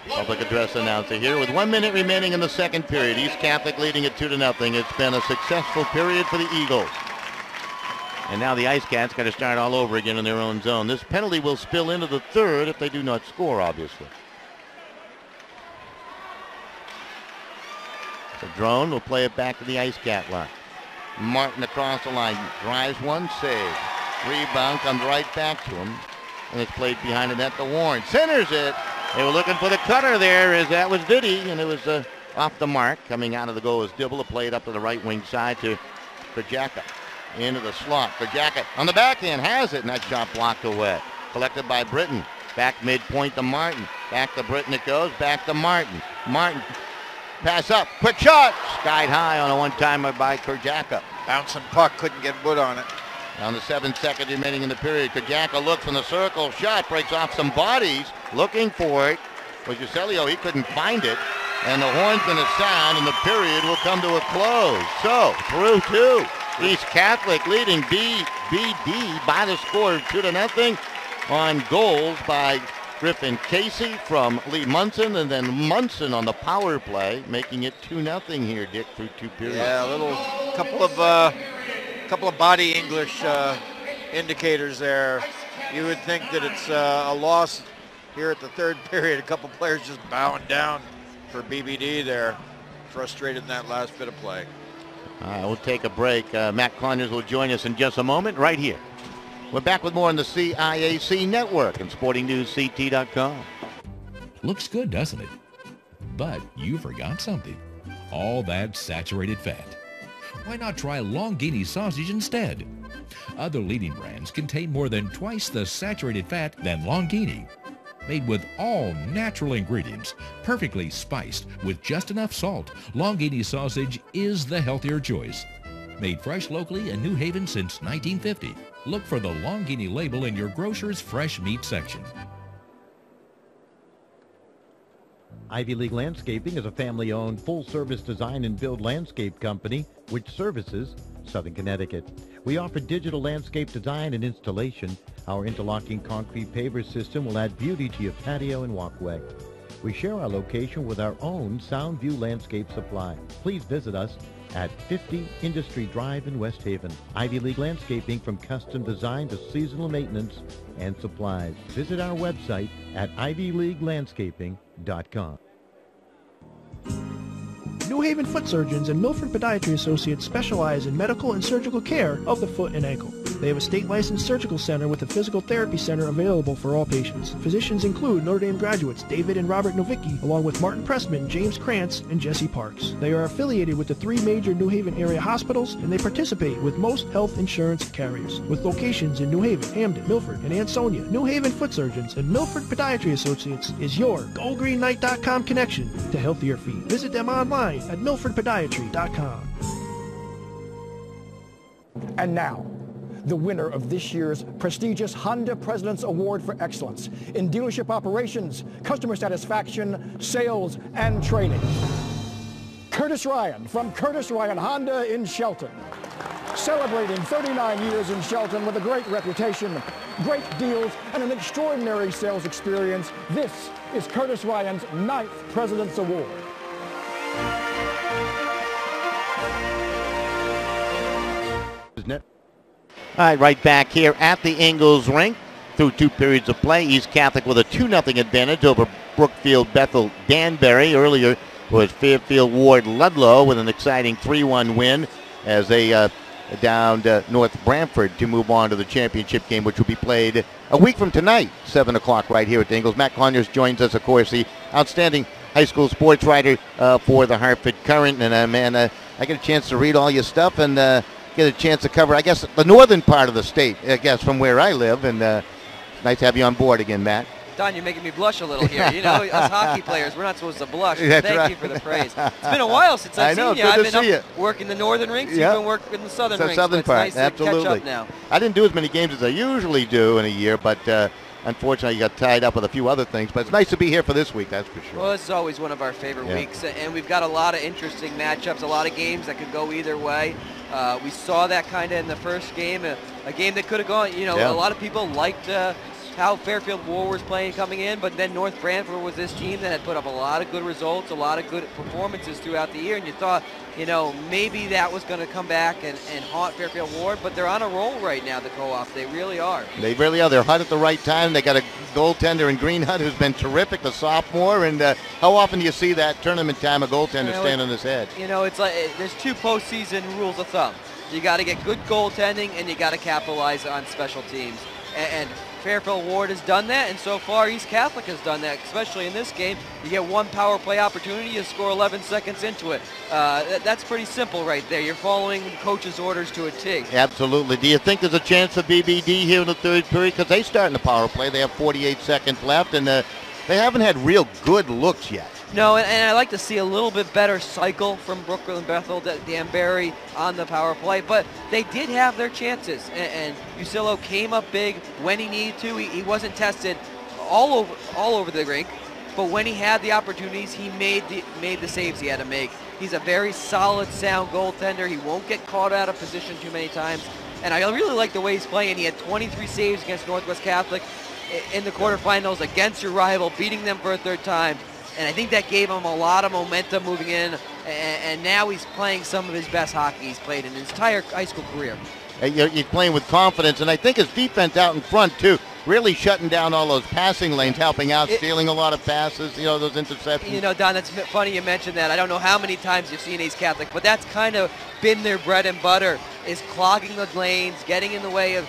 public address announcer here, with 1 minute remaining in the second period. East Catholic leading it 2-0. It's been a successful period for the Eagles. And now the Ice Cats got to start all over again in their own zone. This penalty will spill into the third if they do not score, obviously. The drone will play it back to the Ice Cat line. Martin across the line, drives one, save. Rebound comes right back to him. And it's played behind the net to Warren. Centers it. They were looking for the cutter there, as that was Vitti, and it was off the mark. Coming out of the goal is Dibble to play it up to the right wing side to Krajaka. Into the slot. Krajaka on the backhand has it, and that shot blocked away. Collected by Britton. Back midpoint to Martin. Back to Britton it goes. Back to Martin. Martin. Pass up. Quick shot. Skied high on a one-timer by Krajaka. Bouncing puck, couldn't get wood on it. Down to 7 seconds remaining in the period. Krajaka looks from the circle. Shot breaks off some bodies. Looking for it was Ucelio. He couldn't find it. And the horn's going to sound, and the period will come to a close. So, through two. East Catholic leading BBD by the score of 2-0 on goals by Griffin Casey from Lee Munson, and then Munson on the power play, making it 2-0 here, Dick, through 2 periods. Yeah, couple of body English indicators there. You would think that it's a loss here at the third period. A couple players just bowing down for BBD there, frustrated in that last bit of play. All right, we'll take a break. Matt Conyers will join us in just a moment right here. We're back with more on the CIAC network and sportingnewsct.com. Looks good, doesn't it? But you forgot something. All that saturated fat. Why not try Longini sausage instead? Other leading brands contain more than twice the saturated fat than Longini. Made with all natural ingredients, perfectly spiced with just enough salt, Longini sausage is the healthier choice. Made fresh locally in New Haven since 1950. Look for the Longini label in your grocer's fresh meat section. Ivy League Landscaping is a family-owned, full-service design and build landscape company which services Southern Connecticut. We offer digital landscape design and installation. Our interlocking concrete paver system will add beauty to your patio and walkway. We share our location with our own Soundview Landscape Supply. Please visit us at 50 Industry Drive in West Haven. Ivy League Landscaping, from custom design to seasonal maintenance and supplies. Visit our website at ivyleaguelandscaping.com. New Haven Foot Surgeons and Milford Podiatry Associates specialize in medical and surgical care of the foot and ankle. They have a state-licensed surgical center with a physical therapy center available for all patients. Physicians include Notre Dame graduates David and Robert Novicki, along with Martin Pressman, James Krantz, and Jesse Parks. They are affiliated with the 3 major New Haven area hospitals, and they participate with most health insurance carriers. With locations in New Haven, Hamden, Milford, and Ansonia, New Haven Foot Surgeons and Milford Podiatry Associates is your GoGreenNight.com connection to healthier feet. Visit them online at milfordpodiatry.com. And now, the winner of this year's prestigious Honda President's Award for Excellence in Dealership Operations, Customer Satisfaction, Sales, and Training. Curtis Ryan from Curtis Ryan Honda in Shelton. Celebrating 39 years in Shelton with a great reputation, great deals, and an extraordinary sales experience, this is Curtis Ryan's 9th President's Award. All right, right back here at the Ingalls Rink through 2 periods of play. East Catholic with a 2-0 advantage over Brookfield-Bethel-Danbury. Earlier was Fairfield Ward Ludlow with an exciting 3-1 win as they downed North Branford to move on to the championship game, which will be played a week from tonight, 7 o'clock right here at the Ingalls. Matt Conyers joins us, of course, the outstanding high school sports writer for the Hartford Courant. And, man, I get a chance to read all your stuff and get a chance to cover, I guess, the northern part of the state, I guess, from where I live. And it's nice to have you on board again, Matt. Don, you're making me blush a little here. You know, us hockey players, we're not supposed to blush. Thank you for the praise. It's been a while since I've seen you. I've been working the northern rinks. You've been working the southern rinks. Southern part, nice absolutely. To catch up now. I didn't do as many games as I usually do in a year, but unfortunately, you got tied up with a few other things. But it's nice to be here for this week, that's for sure. Well, this is always one of our favorite weeks, and we've got a lot of interesting matchups, a lot of games that could go either way. We saw that kind of in the first game, a game that could have gone, you know, a lot of people liked how Fairfield War was playing coming in, but then North Branford was this team that had put up a lot of good results, a lot of good performances throughout the year, and you thought, you know, maybe that was going to come back and haunt Fairfield Ward, but they're on a roll right now, the co-op. They really are. They really are. They're hot at the right time. They got a goaltender in Greenhut who's been terrific, the sophomore, and how often do you see that tournament time a goaltender stand on his head? You know, it's like there's 2 postseason rules of thumb. You got to get good goaltending, and you got to capitalize on special teams. And Fairfield Ward has done that, and so far East Catholic has done that, especially in this game. You get 1 power play opportunity, you score 11 seconds into it. That's pretty simple right there. You're following coach's orders to a T. Absolutely. Do you think there's a chance for BBD here in the third period? Because they start in the power play. They have 48 seconds left, and they haven't had real good looks yet. No, and I like to see a little bit better cycle from Brookfield-Bethel-Danbury on the power play, but they did have their chances, and Usillo came up big when he needed to. He wasn't tested all over the rink, but when he had the opportunities, he made the saves he had to make. He's a very solid, sound goaltender. He won't get caught out of position too many times, and I really like the way he's playing. He had 23 saves against Northwest Catholic. in the quarterfinals against your rival, beating them for a third time. And I think that gave him a lot of momentum moving in. And now he's playing some of his best hockey he's played in his entire high school career. He's playing with confidence, and I think his defense out in front, too, really shutting down all those passing lanes, helping out, stealing a lot of passes, those interceptions. Don, that's funny you mentioned that. I don't know how many times you've seen East Catholic, but that's kind of been their bread and butter, is clogging the lanes, getting in the way of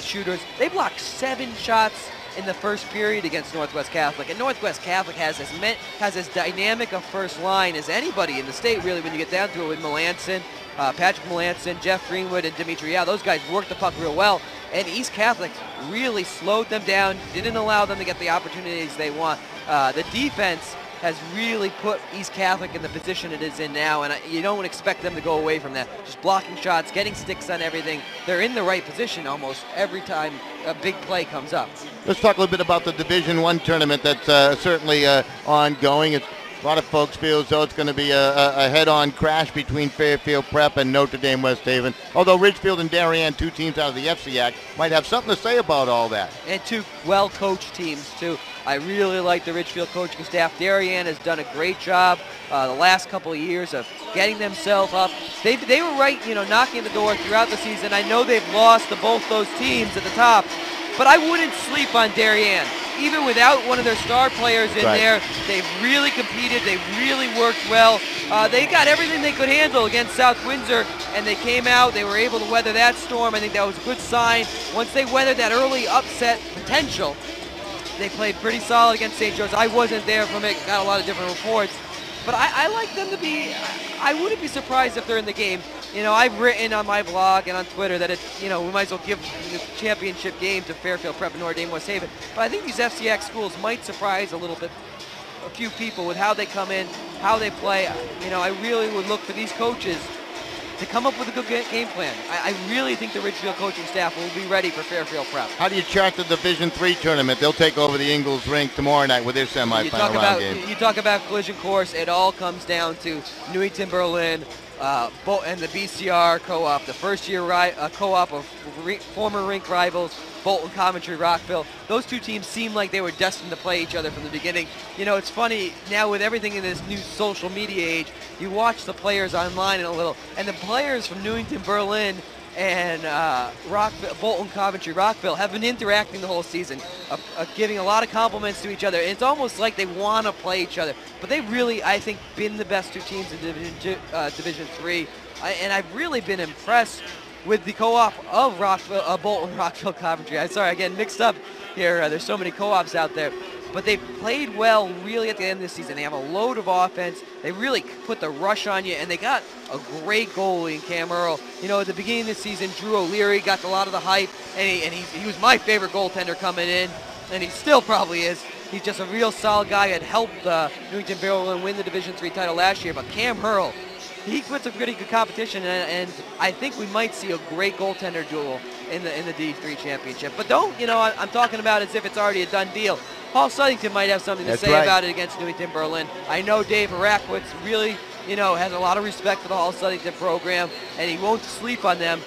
shooters. They blocked 7 shots in the first period against Northwest Catholic, and Northwest Catholic has as dynamic a first line as anybody in the state, really, when you get down to it, with Melanson, Patrick Melanson, Jeff Greenwood, and Dimitri Yao. Those guys work the puck real well, and East Catholic really slowed them down, didn't allow them to get the opportunities they want. The defense has really put East Catholic in the position it is in now, and you don't expect them to go away from that. Just blocking shots, getting sticks on everything. They're in the right position almost every time a big play comes up. Let's talk a little bit about the Division I tournament that's certainly ongoing. A lot of folks feel as though it's going to be a head-on crash between Fairfield Prep and Notre Dame West Haven, although Ridgefield and Darien, 2 teams out of the FCIAC, might have something to say about all that. And 2 well-coached teams, too. I really like the Ridgefield coaching staff. Darien has done a great job the last couple of years of getting themselves up. They were right, knocking at the door throughout the season. I know they've lost to both those teams at the top, but I wouldn't sleep on Darien. Even without one of their star players in there, they've really competed. They really worked well. They got everything they could handle against South Windsor, and they came out. They were able to weather that storm. I think that was a good sign. Once they weathered that early upset potential, they played pretty solid against St. George. I wasn't there from it, got a lot of different reports. But I like them to be, I wouldn't be surprised if they're in the game. I've written on my blog and on Twitter that we might as well give the championship game to Fairfield Prep and Notre Dame West Haven. But I think these FCIAC schools might surprise a little bit, a few people with how they come in, how they play. I really would look for these coaches to come up with a good game plan. I really think the Ridgefield coaching staff will be ready for Fairfield Prep. How do you chart the Division III tournament? They'll take over the Ingalls Rink tomorrow night with their semifinal round game. You talk about collision course, it all comes down to Newington Berlin and the BCR co-op, the first-year co-op of former rink rivals, Bolton, Coventry, Rockville. Those 2 teams seem like they were destined to play each other from the beginning. It's funny, now with everything in this new social media age, you watch the players online and the players from Newington, Berlin, and Bolton, Coventry, Rockville have been interacting the whole season, giving a lot of compliments to each other. And it's almost like they want to play each other. But they've really, I think, been the best 2 teams in Division III. And I've really been impressed with the co-op of Bolton, Rockville, Coventry. I'm sorry, I get mixed up here. There's so many co-ops out there. But they played well really at the end of the season. They have a load of offense. They really put the rush on you, and they got a great goalie in Cam Earl. At the beginning of the season, Drew O'Leary got a lot of the hype, and he was my favorite goaltender coming in, and he still probably is. He's just a real solid guy that helped Newington Berlin win the Division III title last year. But Cam Earl, he puts a pretty good competition, and I think we might see a great goaltender duel in the D3 championship. But I'm talking about as if it's already a done deal. Paul Southington might have something to say about it against Newington Berlin. I know Dave Arakwitz really, has a lot of respect for the Hall Southington program, and he won't sleep on them.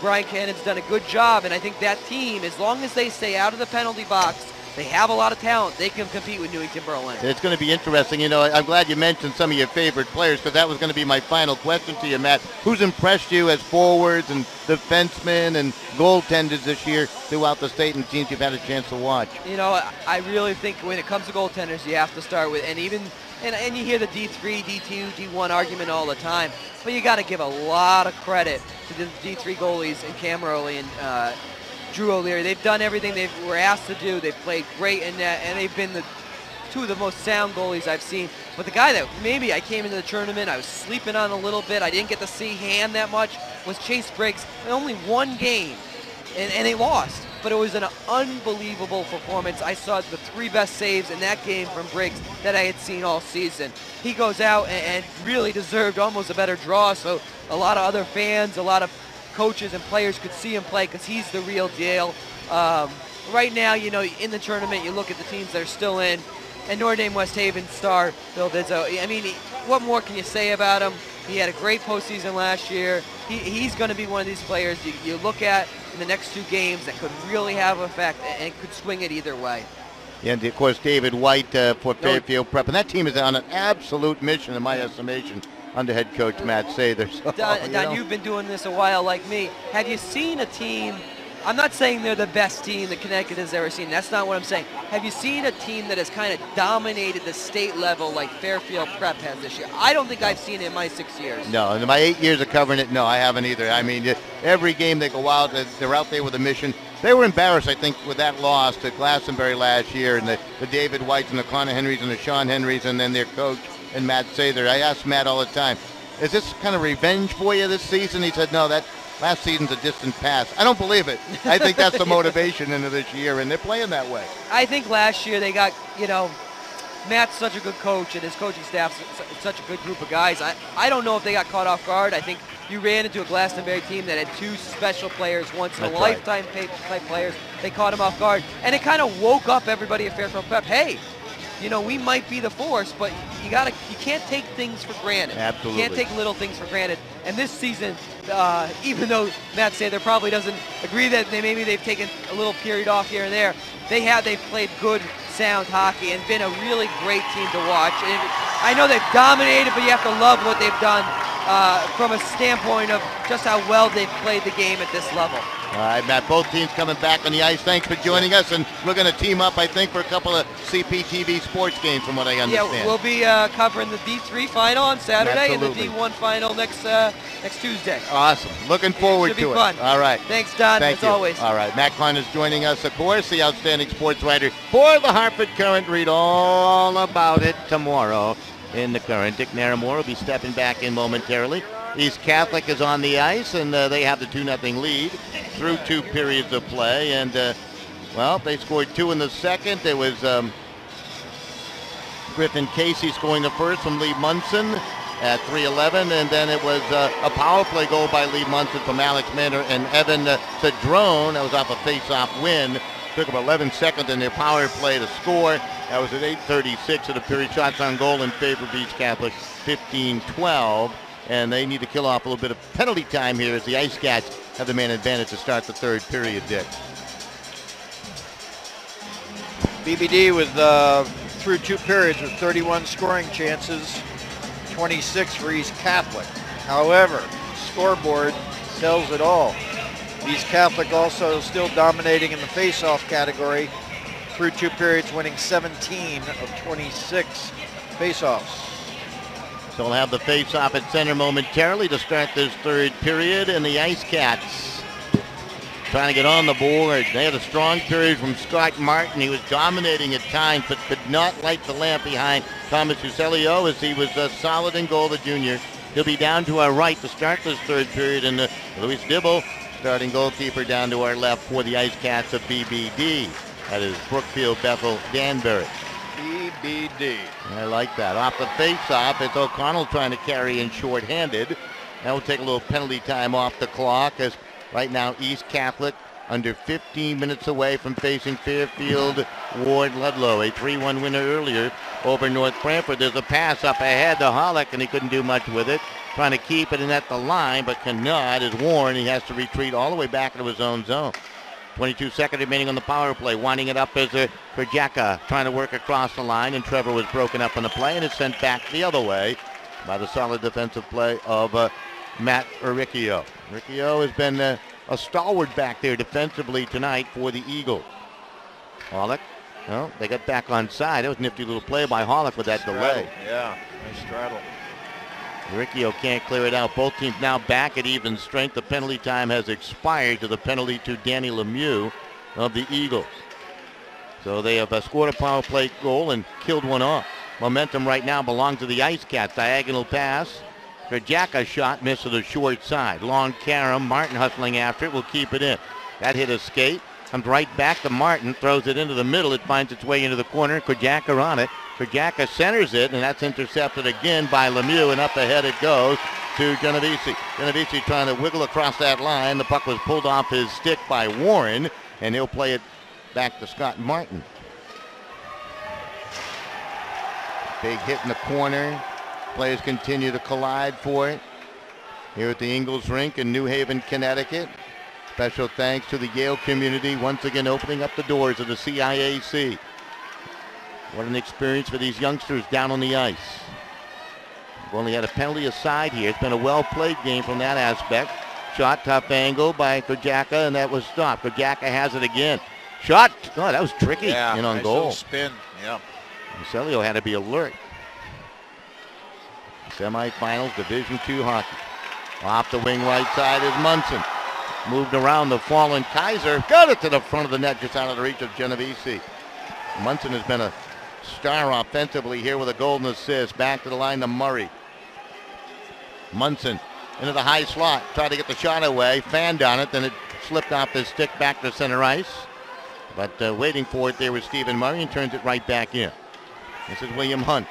Brian Cannon's done a good job, and I think that team, as long as they stay out of the penalty box, they have a lot of talent. They can compete with Newington Berlin. It's going to be interesting. I'm glad you mentioned some of your favorite players, because that was going to be my final question to you, Matt. Who's impressed you as forwards and defensemen and goaltenders this year throughout the state and teams you've had a chance to watch? I really think when it comes to goaltenders, you have to start with, and you hear the D3, D2, D1 argument all the time, but you got to give a lot of credit to the D3 goalies and Cam Early and Drew O'Leary. They've done everything they were asked to do. They've played great in that, and they've been two of the most sound goalies I've seen. But the guy that maybe I came into the tournament, I was sleeping on a little bit, I didn't get to see hand that much, was Chase Briggs. Only 1 game, and they lost. But it was an unbelievable performance. I saw the 3 best saves in that game from Briggs that I had seen all season. He goes out and really deserved almost a better draw, so a lot of other fans, a lot of coaches and players could see him play because he's the real deal. Right now, in the tournament, you look at the teams that are still in, and Notre Dame West Haven star Bill Dizzo. I mean, what more can you say about him? He had a great postseason last year. He's going to be one of these players you look at in the next 2 games that could really have an effect and could swing it either way. And, of course, David White for Fairfield Prep. And that team is on an absolute mission, in my estimation, under head coach Matt Sather. So, Don, you've been doing this a while like me. Have you seen a team, I'm not saying they're the best team that Connecticut has ever seen. That's not what I'm saying. Have you seen a team that has kind of dominated the state level like Fairfield Prep has this year? I don't think I've seen it in my 6 years. No, in my 8 years of covering it, no, I haven't either. I mean, every game they go out, they're out there with a mission. They were embarrassed, I think, with that loss to Glastonbury last year, and the David Whites and the Connor Henrys and the Sean Henrys, and then their coach and Matt Sather. I asked Matt all the time, is this kind of revenge for you this season? He said, no, that last season's a distant past. I don't believe it. I think that's the motivation into this year, and they're playing that way. I think last year they got, Matt's such a good coach, and his coaching staff's such a good group of guys. I don't know if they got caught off guard. I think you ran into a Glastonbury team that had 2 special players, once in a lifetime type players. They caught them off guard, and it kind of woke up everybody at Fairfield Prep. Hey, we might be the force, but you can't take things for granted. Absolutely. You can't take little things for granted. And this season, even though Matt Sather probably doesn't agree that maybe they've taken a little period off here and there, they've played good, sound hockey and been a really great team to watch. And I know they've dominated, but you have to love what they've done from a standpoint of just how well they've played the game at this level. All right, Matt, both teams coming back on the ice. Thanks for joining us, and we're going to team up, I think, for a couple of CPTV sports games, from what I understand. Yeah, we'll be covering the D3 final on Saturday and the D1 final next Tuesday. Awesome. Looking forward to it. Should be fun. All right. Thanks, Don, Thank as you. always. All right, Matt Klein is joining us, of course, the outstanding sports writer for the Hartford Courant. Read all about it tomorrow in the Courant. Dick Naramore will be stepping back in momentarily. East Catholic is on the ice, and they have the 2-0 lead through 2 periods of play. And, they scored 2 in the second. There was Griffin Casey scoring the first from Lee Munson at 3:11, and then it was a power play goal by Lee Munson from Alex Manor and Evan Cedrone. That was off a face-off win. Took them 11 seconds in their power play to score. That was at 8:36 of the period. Shots on goal in favor of East Catholic, 15-12. And they need to kill off a little bit of penalty time here as the Ice Cats have the man advantage to start the 3rd period, Dick. BBD with through 2 periods with 31 scoring chances, 26 for East Catholic. However, scoreboard tells it all. East Catholic also still dominating in the face-off category through 2 periods, winning 17 of 26 face-offs. So we'll have the face-off at center momentarily to start this 3rd period, and the Ice Cats trying to get on the board. They had a strong period from Scott Martin. He was dominating at times, but could not light the lamp behind Thomas Ucelio as he was solid in goal, the junior. He'll be down to our right to start this 3rd period, and Luis Dibble, starting goalkeeper, down to our left for the Ice Cats of BBD. That is Brookfield-Bethel-Danbury. BBD. I like that. Off the face-off, it's O'Connell trying to carry in short-handed. That will take a little penalty time off the clock, as right now East Catholic under 15 minutes away from facing Fairfield Ward Ludlow. A 3-1 winner earlier over North Branford. There's a pass up ahead to Hollick, and he couldn't do much with it. Trying to keep it in at the line, but cannot. Is Warren. He has to retreat all the way back into his own zone. 22 seconds remaining on the power play. Winding it up is Krajaka trying to work across the line, and Trevor was broken up on the play, and it's sent back the other way by the solid defensive play of Matt Riccio. Riccio has been a stalwart back there defensively tonight for the Eagles. Hollick, well, they got back on side. That was a nifty little play by Hollick with that delay. Yeah, nice straddle. Riccio can't clear it out. Both teams now back at even strength. The penalty time has expired to the penalty to Danny Lemieux of the Eagles. So they have scored a power play goal and killed one off. Momentum right now belongs to the Ice Cats. Diagonal pass. Krajaka shot missed to the short side. Long carom. Martin hustling after it. Will keep it in. That hit a skate. Comes right back to Martin. Throws it into the middle. It finds its way into the corner. Krajaka on it. Krajaka centers it, and that's intercepted again by Lemieux, and up ahead it goes to Genovese. Genovese trying to wiggle across that line. The puck was pulled off his stick by Warren, and he'll play it back to Scott Martin. Big hit in the corner. Players continue to collide for it here at the Ingalls Rink in New Haven, Connecticut. Special thanks to the Yale community once again opening up the doors of the CIAC. What an experience for these youngsters down on the ice. We've only had a penalty aside here. It's been a well-played game from that aspect. Shot, tough angle by Kojaka, and that was stopped. Kojaka has it again. Shot, oh, that was tricky in on nice goal. little spin, yeah. Celio had to be alert. Semifinals, Division II hockey. Off the wing right side is Munson. Moved around the fallen Kaiser. Got it to the front of the net just out of the reach of Genovese. Munson has been a star offensively here with a golden assist. Back to the line to Murray. Munson into the high slot. Tried to get the shot away. Fanned on it. Then it slipped off his stick back to center ice. But waiting for it there was Stephen Murray and turns it right back in. This is William Hunt.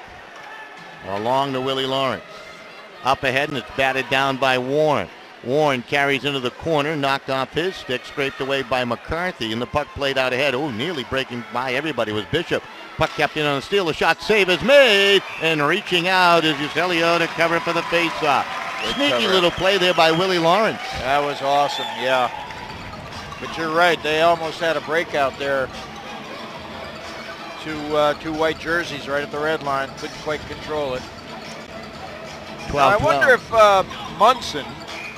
Along to Willie Lawrence. Up ahead, and it's batted down by Warren. Warren carries into the corner, knocked off his stick, scraped away by McCarthy, and the puck played out ahead. Oh, nearly breaking by everybody was Bishop. Puck kept in on the steal. The shot save is made, and reaching out is Ucelio to cover for the faceoff. Sneaky little play there by Willie Lawrence. That was awesome, yeah. But you're right, they almost had a breakout there. Two white jerseys right at the red line. Couldn't quite control it. Now, I wonder if Munson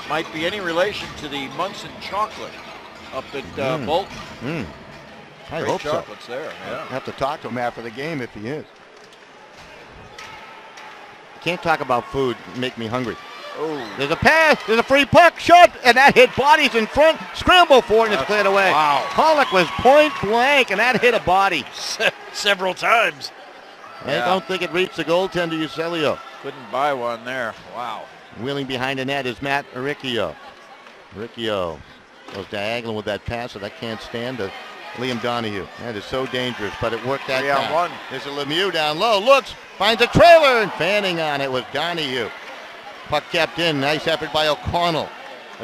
might be any relation to the Munson chocolate up at Bolton. I Great hope chocolates so. there. Yeah. I'll have to talk to him after the game if he is. Can't talk about food, make me hungry. Oh. There's a pass, there's a free puck, shot, and that hit bodies in front. Scramble for it, and it's cleared away. Wow. Pollock was point blank, and that hit a body. Several times. I don't think it reached the goaltender, Ucelio. Couldn't buy one there. Wow. Wheeling behind the net is Matt Riccio. Riccio goes diagonal with that pass that I can't stand to Liam Donahue. That is so dangerous, but it worked that 3 time. on 1. There's a Lemieux down low, looks, finds a trailer, and fanning on it was Donahue. Puck kept in, nice effort by O'Connell.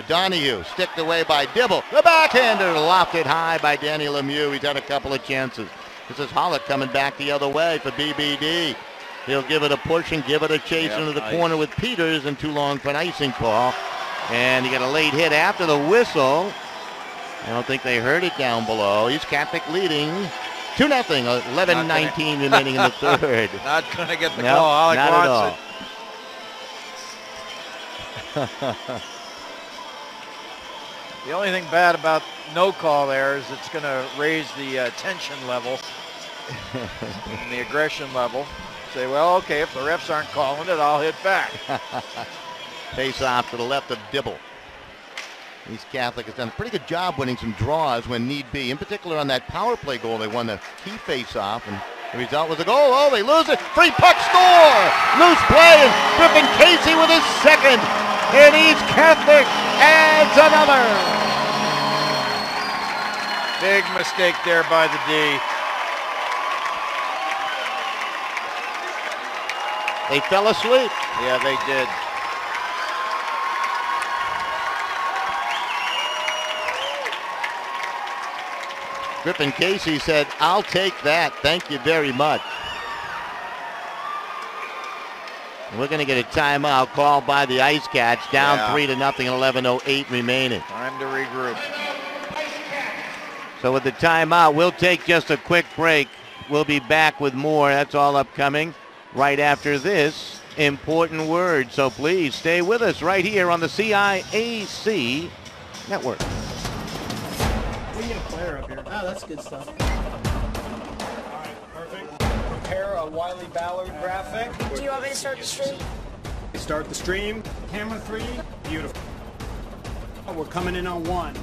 Donahue sticked away by Dibble. The backhander lofted high by Danny Lemieux. He's had a couple of chances. This is Hollick coming back the other way for BBD. He'll give it a push and give it a chase into the corner with Peters, and too long for an icing call. And he got a late hit after the whistle. I don't think they heard it down below. East Catholic leading 2-0, 11-19 remaining in the third. Not going to get the No, call. Hollick not at all. wants it. The only thing bad about no call there is it's going to raise the tension level and the aggression level. Say, well, okay, if the refs aren't calling it, I'll hit back. Face off to the left of Dibble. East Catholic has done a pretty good job winning some draws when need be. In particular on that power play goal, they won the key face off, and the result was a goal. Oh, they lose it. Free puck score. Loose play, and Griffin Casey with his second. And East Catholic adds another. Big mistake there by the D. They fell asleep. Yeah, they did. Griffin Casey said, "I'll take that. Thank you very much." We're going to get a timeout called by the Ice Cats, down 3-0, 11:08 remaining. Time to regroup. So with the timeout, we'll take just a quick break. We'll be back with more. That's all upcoming right after this important word. So please stay with us right here on the CIAC Network. We get a player up here. Oh, that's good stuff. All right, perfect. Prepare a Wiley Ballard graphic. Do you want me to start the stream? Start the stream. Camera 3. Beautiful. We're coming in on 1.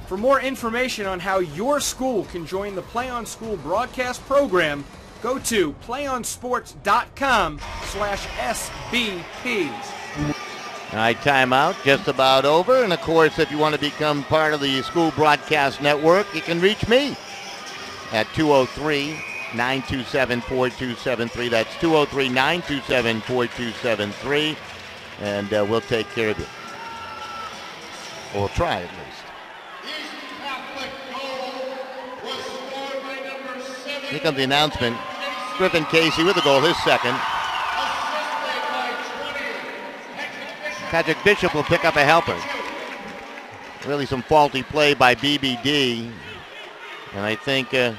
For more information on how your school can join the Play on School broadcast program, go to playonssports.com/SBP. All right, timeout, just about over. And of course, if you want to become part of the School Broadcast Network, you can reach me at 203-927-4273. That's 203-927-4273. And we'll take care of you. Or we'll try at least. Here comes the announcement. Griffin Casey with the goal, his second. Patrick Bishop will pick up a helper. Really some faulty play by BBD. And I think Richard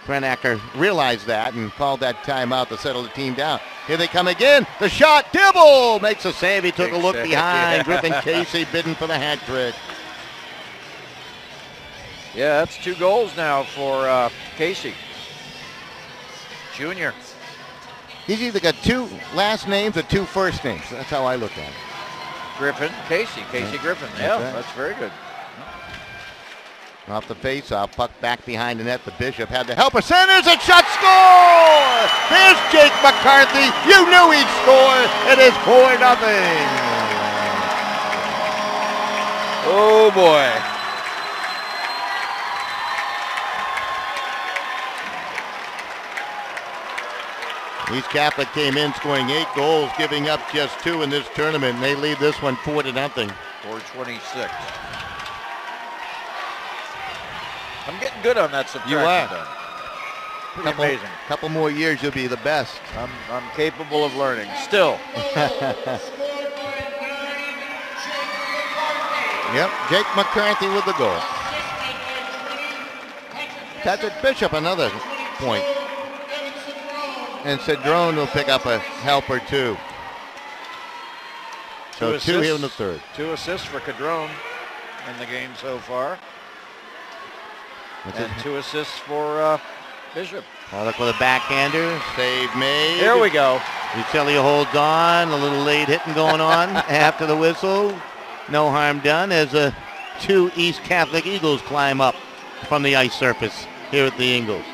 Krenacker realized that and called that timeout to settle the team down. Here they come again. The shot. Dibble makes a save. He took a look behind. Griffin Casey bidding for the hat trick. Yeah, that's 2 goals now for Casey. Junior. He's either got 2 last names or 2 first names. That's how I look at it. Griffin, Casey Griffin. Yeah, that's very good. Off the face-off, puck back behind the net. The Bishop had the helper. Centers and shot, score! There's Jake McCarthy. You knew he'd score. It is 4-0. Oh boy. East Catholic came in scoring 8 goals, giving up just 2 in this tournament. And they lead this one 4-0. 426. I'm getting good on that subtraction. You are. Pretty amazing. Couple more years, you'll be the best. I'm capable of learning. Still. Yep, Jake McCarthy with the goal. Patrick Bishop, another point. And Cedrone will pick up a helper, too. So 2 here in the third. 2 assists for Cadrone in the game so far. And 2 assists for Bishop. Look with a backhander. Save made. Here we go. Utilio holds on. A little late hitting going on after the whistle. No harm done as 2 East Catholic Eagles climb up from the ice surface here at the Ingalls.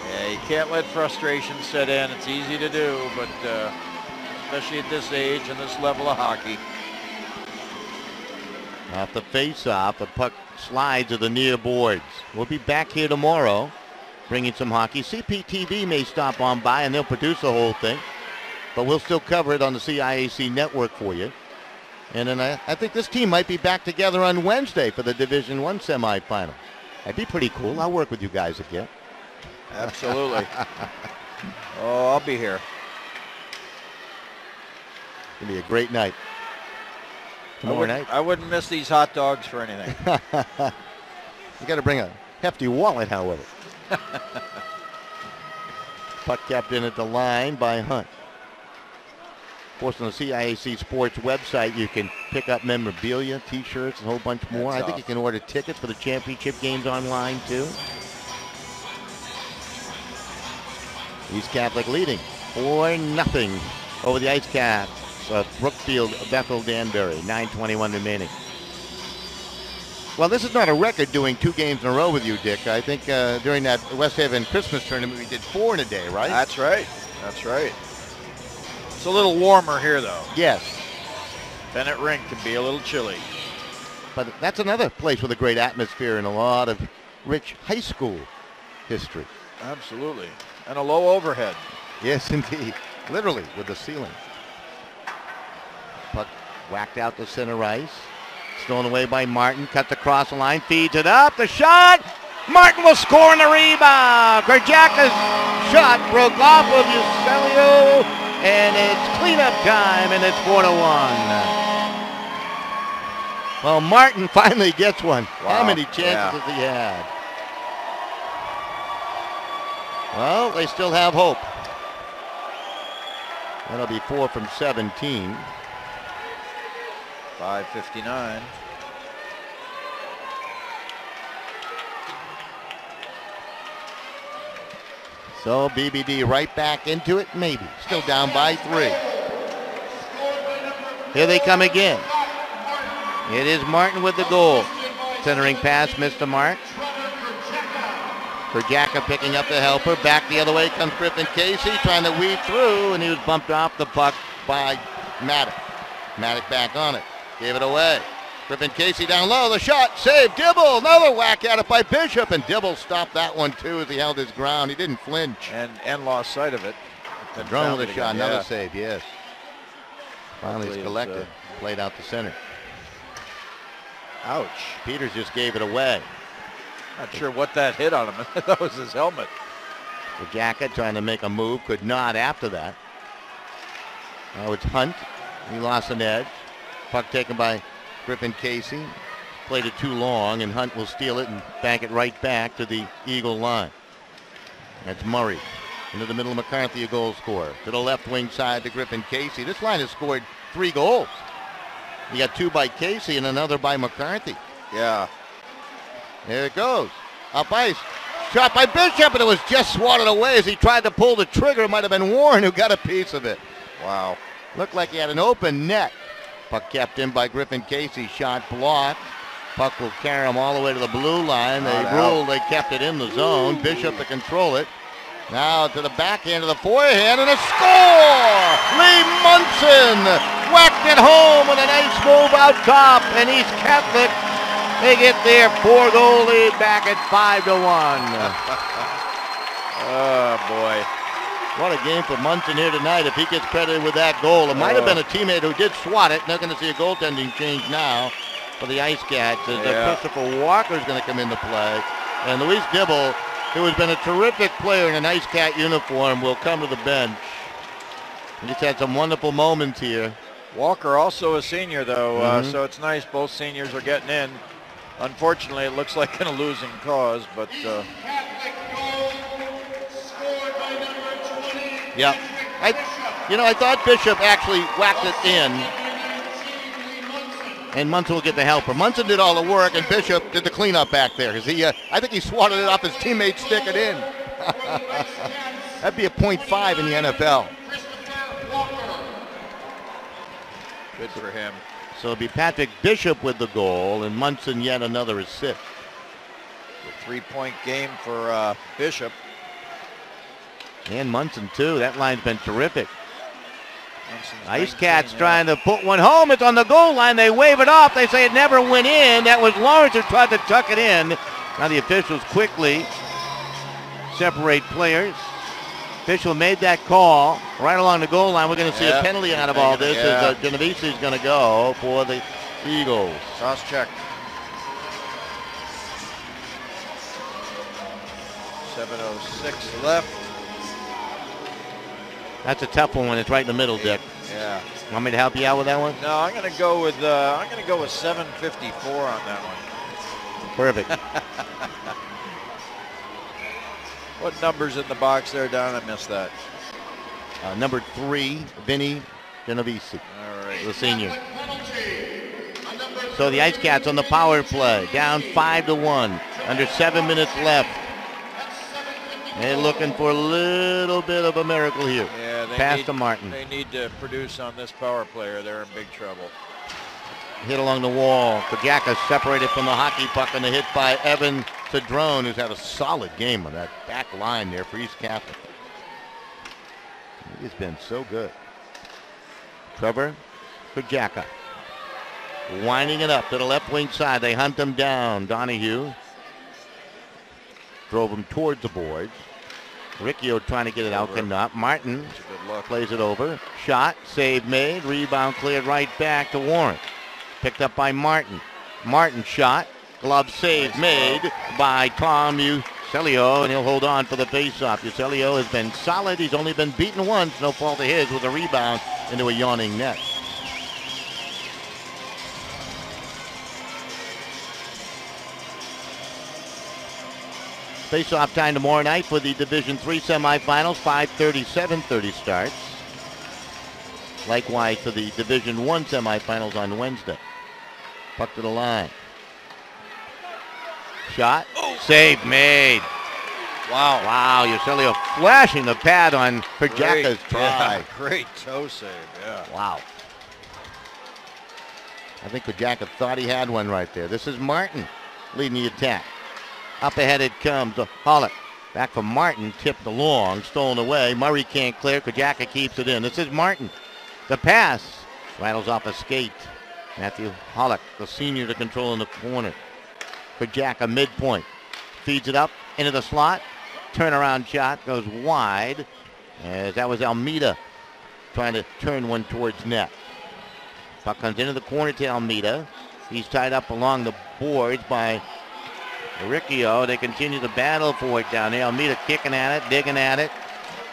Yeah, you can't let frustration set in. It's easy to do, but especially at this age and this level of hockey. Off the face-off, the puck slides to the near boards. We'll be back here tomorrow bringing some hockey. CPTV may stop on by and they'll produce the whole thing, but we'll still cover it on the CIAC network for you. And then I think this team might be back together on Wednesday for the Division I semifinal. That'd be pretty cool. I'll work with you guys again. Absolutely. Oh, I'll be here. It's going to be a great night. Tomorrow night. I wouldn't miss these hot dogs for anything. You got to bring a hefty wallet, however. Puck kept in at the line by Hunt. Of course, on the CIAC Sports website, you can pick up memorabilia, T-shirts, and a whole bunch more. I think you can order tickets for the championship games online, too. East Catholic leading 4-0 over the Ice Caps. Brookfield-Bethel-Danbury, 9:21 remaining. Well, this is not a record doing 2 games in a row with you, Dick. I think during that West Haven Christmas tournament, we did 4 in a day, right? That's right. That's right. It's a little warmer here, though. Yes. Bennett Rink can be a little chilly. But that's another place with a great atmosphere and a lot of rich high school history. Absolutely. And a low overhead. Yes, indeed. Literally, with the ceiling. Puck whacked out to center ice. Stolen away by Martin. Cuts across the line. Feeds it up. The shot. Martin will score in the rebound. Kerjaka's shot broke off of Ucelio. And it's cleanup time. And it's 4-1. Well, Martin finally gets one. Wow. How many chances has he had? Well, they still have hope. That'll be 4 from 17. 5:59. So BBD right back into it, maybe. Still down by 3. Here they come again. It is Martin with the goal. Centering pass, missed the mark. Kerjaka picking up the helper. Back the other way comes Griffin Casey trying to weave through, and he was bumped off the puck by Maddock. Maddock back on it. Gave it away. Griffin Casey down low. The shot. Save. Dibble. Another whack at it by Bishop. And Dibble stopped that one, too, as he held his ground. He didn't flinch. And lost sight of it. The drone with a shot. Another save, yes. Finally, it's collected. Played out the center. Ouch. Peters just gave it away. Not sure what that hit on him. That was his helmet. The Jacket trying to make a move. Could not after that. Now it's Hunt. He lost an edge. Puck taken by Griffin Casey. Played it too long, and Hunt will steal it and bank it right back to the Eagle line. That's Murray. Into the middle of McCarthy, a goal scorer. To the left wing side to Griffin Casey. This line has scored 3 goals. You got 2 by Casey and another by McCarthy. Yeah. There it goes. Up ice. Shot by Bishop, and it was just swatted away as he tried to pull the trigger. It might have been Warren who got a piece of it. Wow. Looked like he had an open net. Puck kept in by Griffin Casey. Shot blocked. Puck will carry him all the way to the blue line. They ruled they kept it in the zone. Bishop to control it. Now to the backhand of the forehand, and a score! Lee Munson whacked it home with a nice move out top, and East Catholic, they get their 4-goal lead back at 5-1. Oh, boy. What a game for Munson here tonight if he gets credited with that goal. It might have been a teammate who did swat it. Not going to see a goaltending change now for the Ice Cats as Christopher Walker is going to come into play. And Luis Dibble, who has been a terrific player in an Ice Cat uniform, will come to the bench. He's had some wonderful moments here. Walker also a senior, though, so it's nice both seniors are getting in. Unfortunately, it looks like in a losing cause, but... Yeah. I thought Bishop actually whacked it in, and Munson will get the helper. Munson did all the work, and Bishop did the cleanup back there. Because I think he swatted it off his teammate, stick it in. That'd be a .5 in the NFL. Good for him. So it'll be Patrick Bishop with the goal, and Munson yet another assist. A 3-point game for Bishop. And Munson, too. That line's been terrific. Munson's Ice Cats trying to put one home. It's on the goal line. They wave it off. They say it never went in. That was Lawrence who tried to tuck it in. Now the officials quickly separate players. Official made that call right along the goal line. We're going to see a penalty out of all this as Genovese is going to go for the Eagles. Cross check. 7:06 left. That's a tough one when it's right in the middle, Dick. Yeah. Want me to help you out with that one? No, I'm going to go with 7:54 on that one. Perfect. What number's in the box there, Don? I missed that. Number 3, Vinny Genovese. All right. The senior. So the Ice Cats on the power play, down 5-1, under 7 minutes left. They're looking for a little bit of a miracle here. Yeah, Pass to Martin. They need to produce on this power play or they're in big trouble. Hit along the wall. Kajaka separated from the hockey puck and the hit by Evan Cedrone, who's had a solid game on that back line there for East Catholic. He's been so good. Trevor Kajaka winding it up to the left wing side. They hunt him down. Donahue drove him towards the boards. Riccio trying to get it out, cannot. Martin plays it over. Shot, save made, rebound cleared right back to Warren. Picked up by Martin. Martin shot, glove save made by Tom Ucelio, and he'll hold on for the faceoff. Ucelio has been solid. He's only been beaten once, no fault of his, with a rebound into a yawning net. Face-off time tomorrow night for the Division III semifinals, 5:30, 7:30 starts. Likewise for the Division I semifinals on Wednesday. Puck to the line. Shot, save made. Wow. Wow, Ucelio flashing the pad on Kajaka's try. Yeah, great toe save, yeah. Wow. I think Kajaka thought he had one right there. This is Martin leading the attack. Up ahead it comes. Hollick. Back from Martin. Tipped along. Stolen away. Murray can't clear. Kajaka keeps it in. This is Martin. The pass. Rattles off a skate. Matthew Hollick, the senior, to control in the corner. Kajaka midpoint. Feeds it up into the slot. Turnaround shot goes wide. As that was Almeida trying to turn one towards net. Puck comes into the corner to Almeida. He's tied up along the boards by Riccio. They continue the battle for it down there. Almeida kicking at it, digging at it.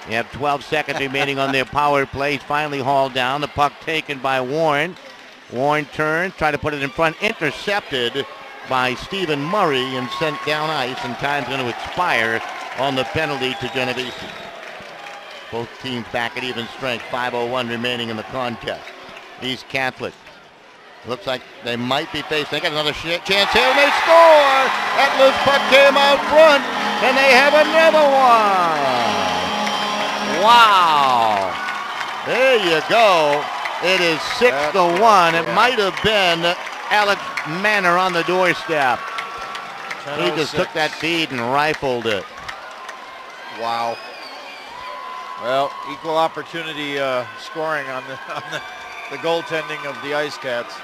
You have 12 seconds remaining on their power play. He's finally hauled down. The puck taken by Warren. Warren turns, tried to put it in front, intercepted by Stephen Murray and sent down ice, and time's going to expire on the penalty to Genovese. Both teams back at even strength. 5:01 remaining in the contest. East Catholic. Looks like they might be facing. They got another chance here, and they score! That loose puck came out front, and they have another one! Wow! There you go. It is 6-1. It might have been Alex Manor on the doorstep. He just took that feed and rifled it. Wow. Well, equal opportunity scoring on the goaltending of the Ice Cats.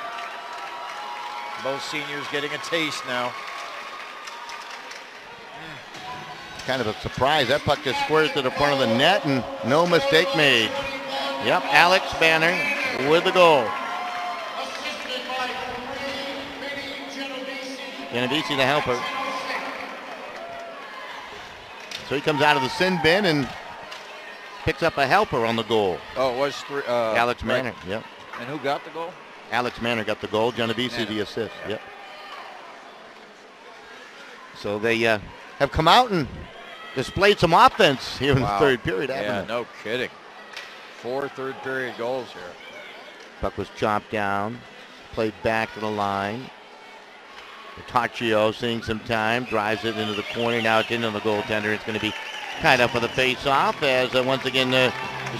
Both seniors getting a taste now. Kind of a surprise. That puck just squirted to the front of the net, and no mistake made. Yep, Alex Banner with the goal. Genovese the helper. So he comes out of the sin bin and picks up a helper on the goal. Oh, it was Alex Manor. Right. Yep. And who got the goal? Alex Manor got the goal. Genovese the assist. Yeah. Yep. So they have come out and displayed some offense here in the third period. Yeah, no kidding. 4 third-period goals here. Puck was chopped down, played back to the line. Taccio seeing some time, drives it into the corner. Now it's into the goaltender. It's going to be tied up for the face-off as once again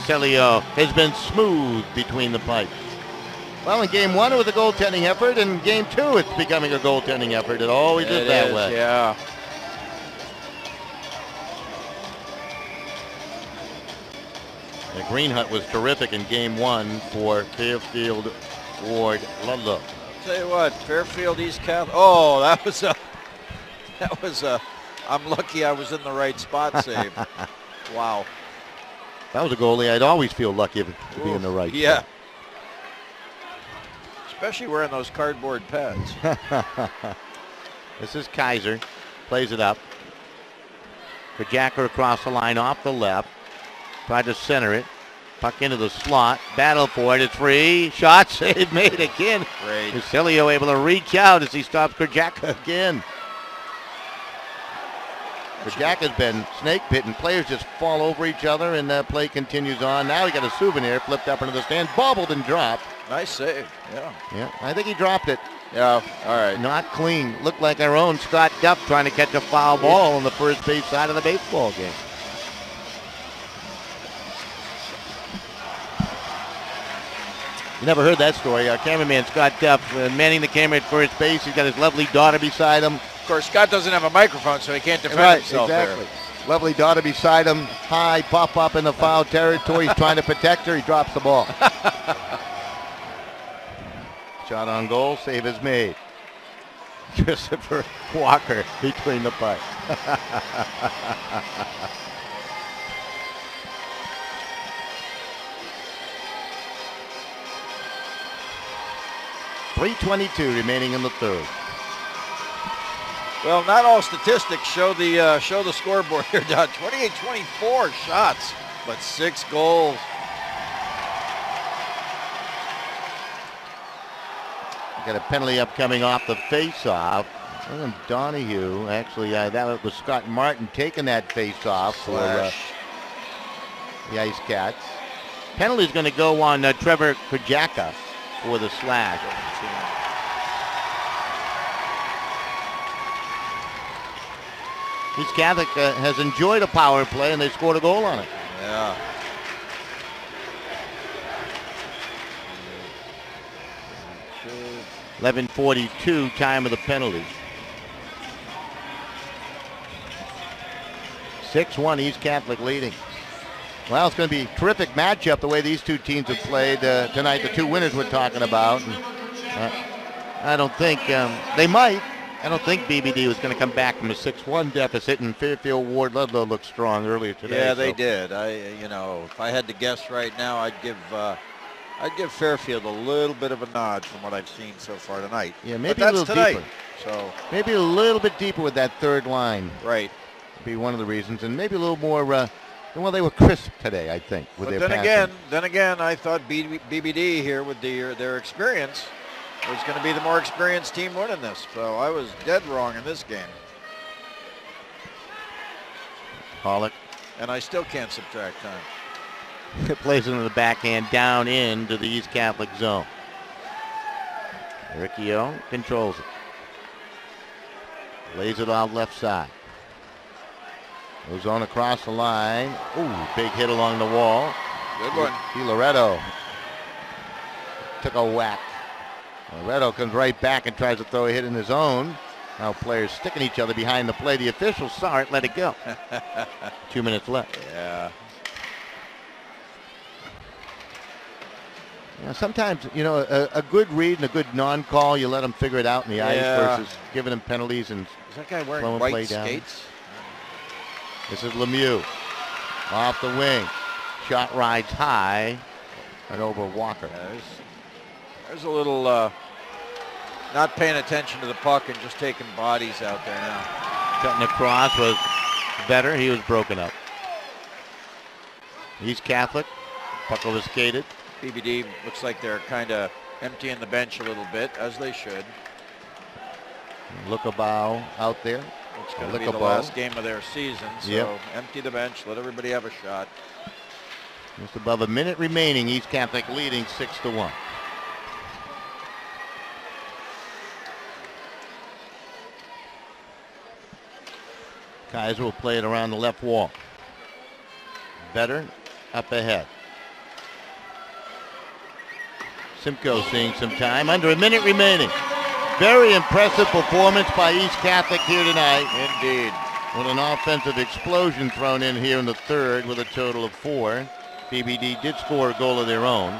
Celio has been smooth between the pipes. Well, in game one it was a goaltending effort. In game two it's becoming a goaltending effort. It always is that way. Yeah. The Green Hut was terrific in game one for Fairfield Ward Ludlow. Tell you what, Fairfield East Catholic. Oh, that was a. I'm lucky I was in the right spot save. Wow. That was a goalie I'd always feel lucky to be in the right spot. Especially wearing those cardboard pads. This is Kaiser. Plays it up. Kajaka across the line off the left. Tried to center it. Puck into the slot. Battle for it. It's free. Shot save made again. Great. Lucilio able to reach out as he stops Kajaka again. Kajaka's been snake bitten. Players just fall over each other and the play continues on. Now he got a souvenir flipped up into the stand. Bobbled and dropped. Nice save. Yeah, I think he dropped it. Yeah, all right. Not clean. Looked like our own Scott Duff trying to catch a foul ball on the first base side of the baseball game. You never heard that story. Our cameraman, Scott Duff, manning the camera at first base. He's got his lovely daughter beside him. Of course, Scott doesn't have a microphone, so he can't defend himself exactly. there. Lovely daughter beside him. High, pop up in the foul territory. He's trying to protect her. He drops the ball. Shot on goal. Save is made. Christopher Walker between the pipes. .322 remaining in the third. Well, not all statistics show the scoreboard here, Don. 28-24 shots, but 6 goals. Got a penalty upcoming off the face-off. Donahue, actually, that was Scott Martin taking that face-off for the Ice Cats. Penalty's going to go on Trevor Kajaka for the slash. East Catholic has enjoyed a power play, and they scored a goal on it. Yeah. .11:42 time of the penalty. 6-1 East Catholic leading. Well, it's going to be a terrific matchup the way these two teams have played tonight. The two winners we're talking about. And, I don't think they might. I don't think BBD was going to come back from a 6-1 deficit, and Fairfield Ward Ludlow looked strong earlier today. Yeah, they did. If I had to guess right now, I'd give Fairfield a little bit of a nod from what I've seen so far tonight. Yeah, maybe but a little tonight, deeper. So maybe a little bit deeper with that third line. Right. Be one of the reasons, and maybe a little more Well, they were crisp today, I think, with their passing. Then again, I thought BBD here with their experience was going to be the more experienced team winning this. So I was dead wrong in this game. Pollock. And I still can't subtract time. Plays into the backhand down into the East Catholic zone. Riccio controls it. Lays it off left side. Goes on across the line. Ooh, big hit along the wall. Good one. Loretto took a whack. Loretto comes right back and tries to throw a hit in his own. Now players sticking each other behind the play. The officials saw it, let it go. 2 minutes left. Yeah. Sometimes, a good read and a good non-call, you let them figure it out in the ice versus giving them penalties and is that guy wearing play white down. skates? This is Lemieux. Off the wing. Shot rides high and over Walker. Yeah, there's a little not paying attention to the puck and just taking bodies out there now. Cutting across was better. He was broken up. East Catholic. Puck over skated. BBD looks like they're kind of emptying the bench a little bit, as they should. Lookabau out there. It's going to be the last game of their season, so empty the bench, let everybody have a shot. Just above a minute remaining, East Catholic leading 6-1. Kaiser will play it around the left wall. Better up ahead. Simcoe seeing some time. Under a minute remaining. Very impressive performance by East Catholic here tonight. Indeed. With an offensive explosion thrown in here in the third with a total of 4. BBD did score a goal of their own.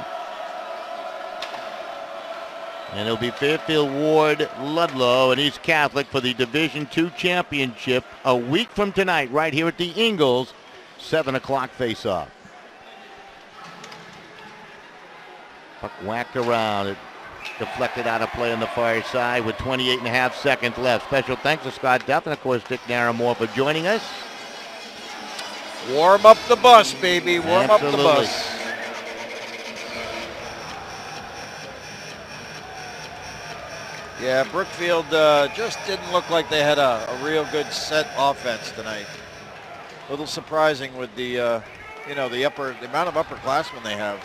And it'll be Fairfield Ward Ludlow and East Catholic for the Division II championship a week from tonight right here at the Ingalls. 7 o'clock face-off. Puck whacked around. It deflected out of play on the far side with 28.5 seconds left. Special thanks to Scott Duff and, of course, Dick Naramore for joining us. Warm up the bus, baby. Warm up the bus. Yeah, Brookfield just didn't look like they had a real good set offense tonight. A little surprising with the amount of upperclassmen they have.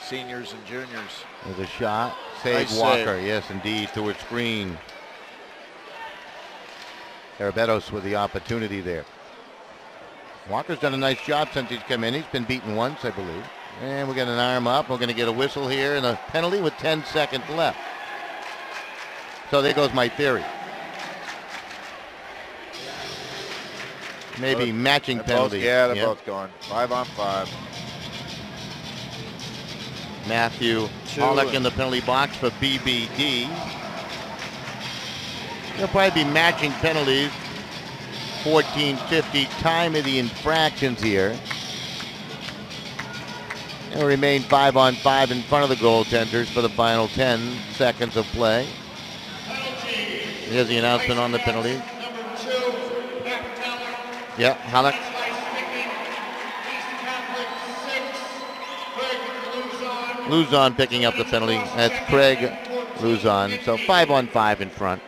Seniors and juniors. There's a shot. Save Walker. Yes, indeed, to a screen. Carabetos with the opportunity there. Walker's done a nice job since he's come in. He's been beaten once, I believe. And we're getting an arm up. We're going to get a whistle here and a penalty with 10 seconds left. So there goes my theory. Maybe matching penalty. They're both going. 5-on-5. Matthew Pollock in the penalty box for BBD. There'll probably be matching penalties. 14:50 time of the infractions here. It'll remain 5-on-5 in front of the goaltenders for the final 10 seconds of play. Here's the announcement on the penalty. Yeah, Halleck. Luzon picking up the penalty. That's Craig Luzon. So 5-on-5 in front.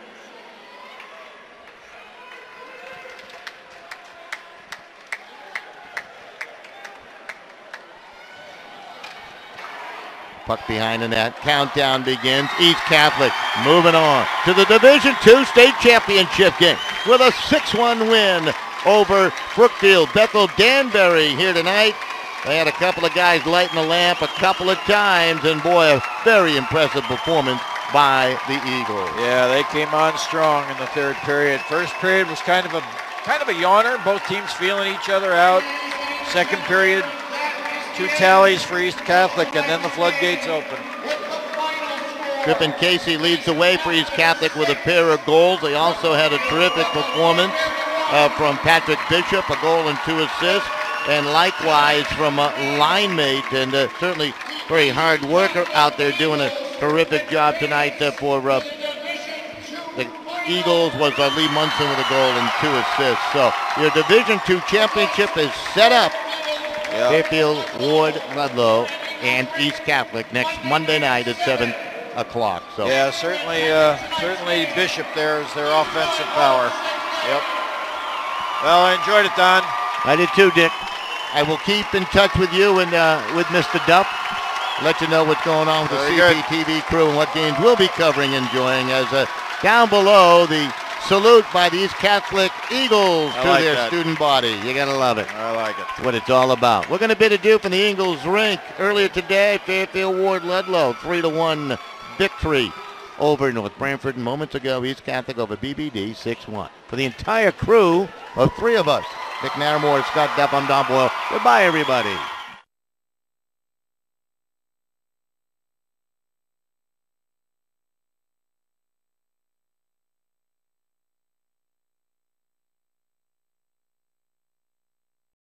Puck behind the net. Countdown begins. East Catholic moving on to the Division II state championship game with a 6-1 win over Brookfield-Bethel-Danbury here tonight. They had a couple of guys lighting the lamp a couple of times, and boy, a very impressive performance by the Eagles. Yeah, they came on strong in the third period. First period was kind of a yawner. Both teams feeling each other out. Second period, 2 tallies for East Catholic, and then the floodgates open. Griffin Casey leads the way for East Catholic with a pair of goals. They also had a terrific performance from Patrick Bishop, a goal and 2 assists, and likewise from a line mate, and certainly very hard worker out there doing a terrific job tonight for the Eagles was Lee Munson with a goal and 2 assists. So your Division II championship is set up. Yep. Fairfield, Ward, Ludlow, and East Catholic next Monday night at 7 o'clock. So yeah, certainly Bishop there is their offensive power. Yep. Well, I enjoyed it, Don. I did too, Dick. I will keep in touch with you and with Mr. Duff. Let you know what's going on with the CPTV crew and what games we'll be covering and enjoying as down below the salute by the East Catholic Eagles to their student body. You're going to love it. I like it. That's what it's all about. We're going to bid adieu from the Eagles rink. Earlier today, Fairfield Ward Ludlow, 3-1 victory over North Branford. And moments ago, East Catholic over BBD, 6-1. For the entire crew of 3 of us, Dick Naramore, Scott Depp, I'm Don Boyle. Goodbye, everybody.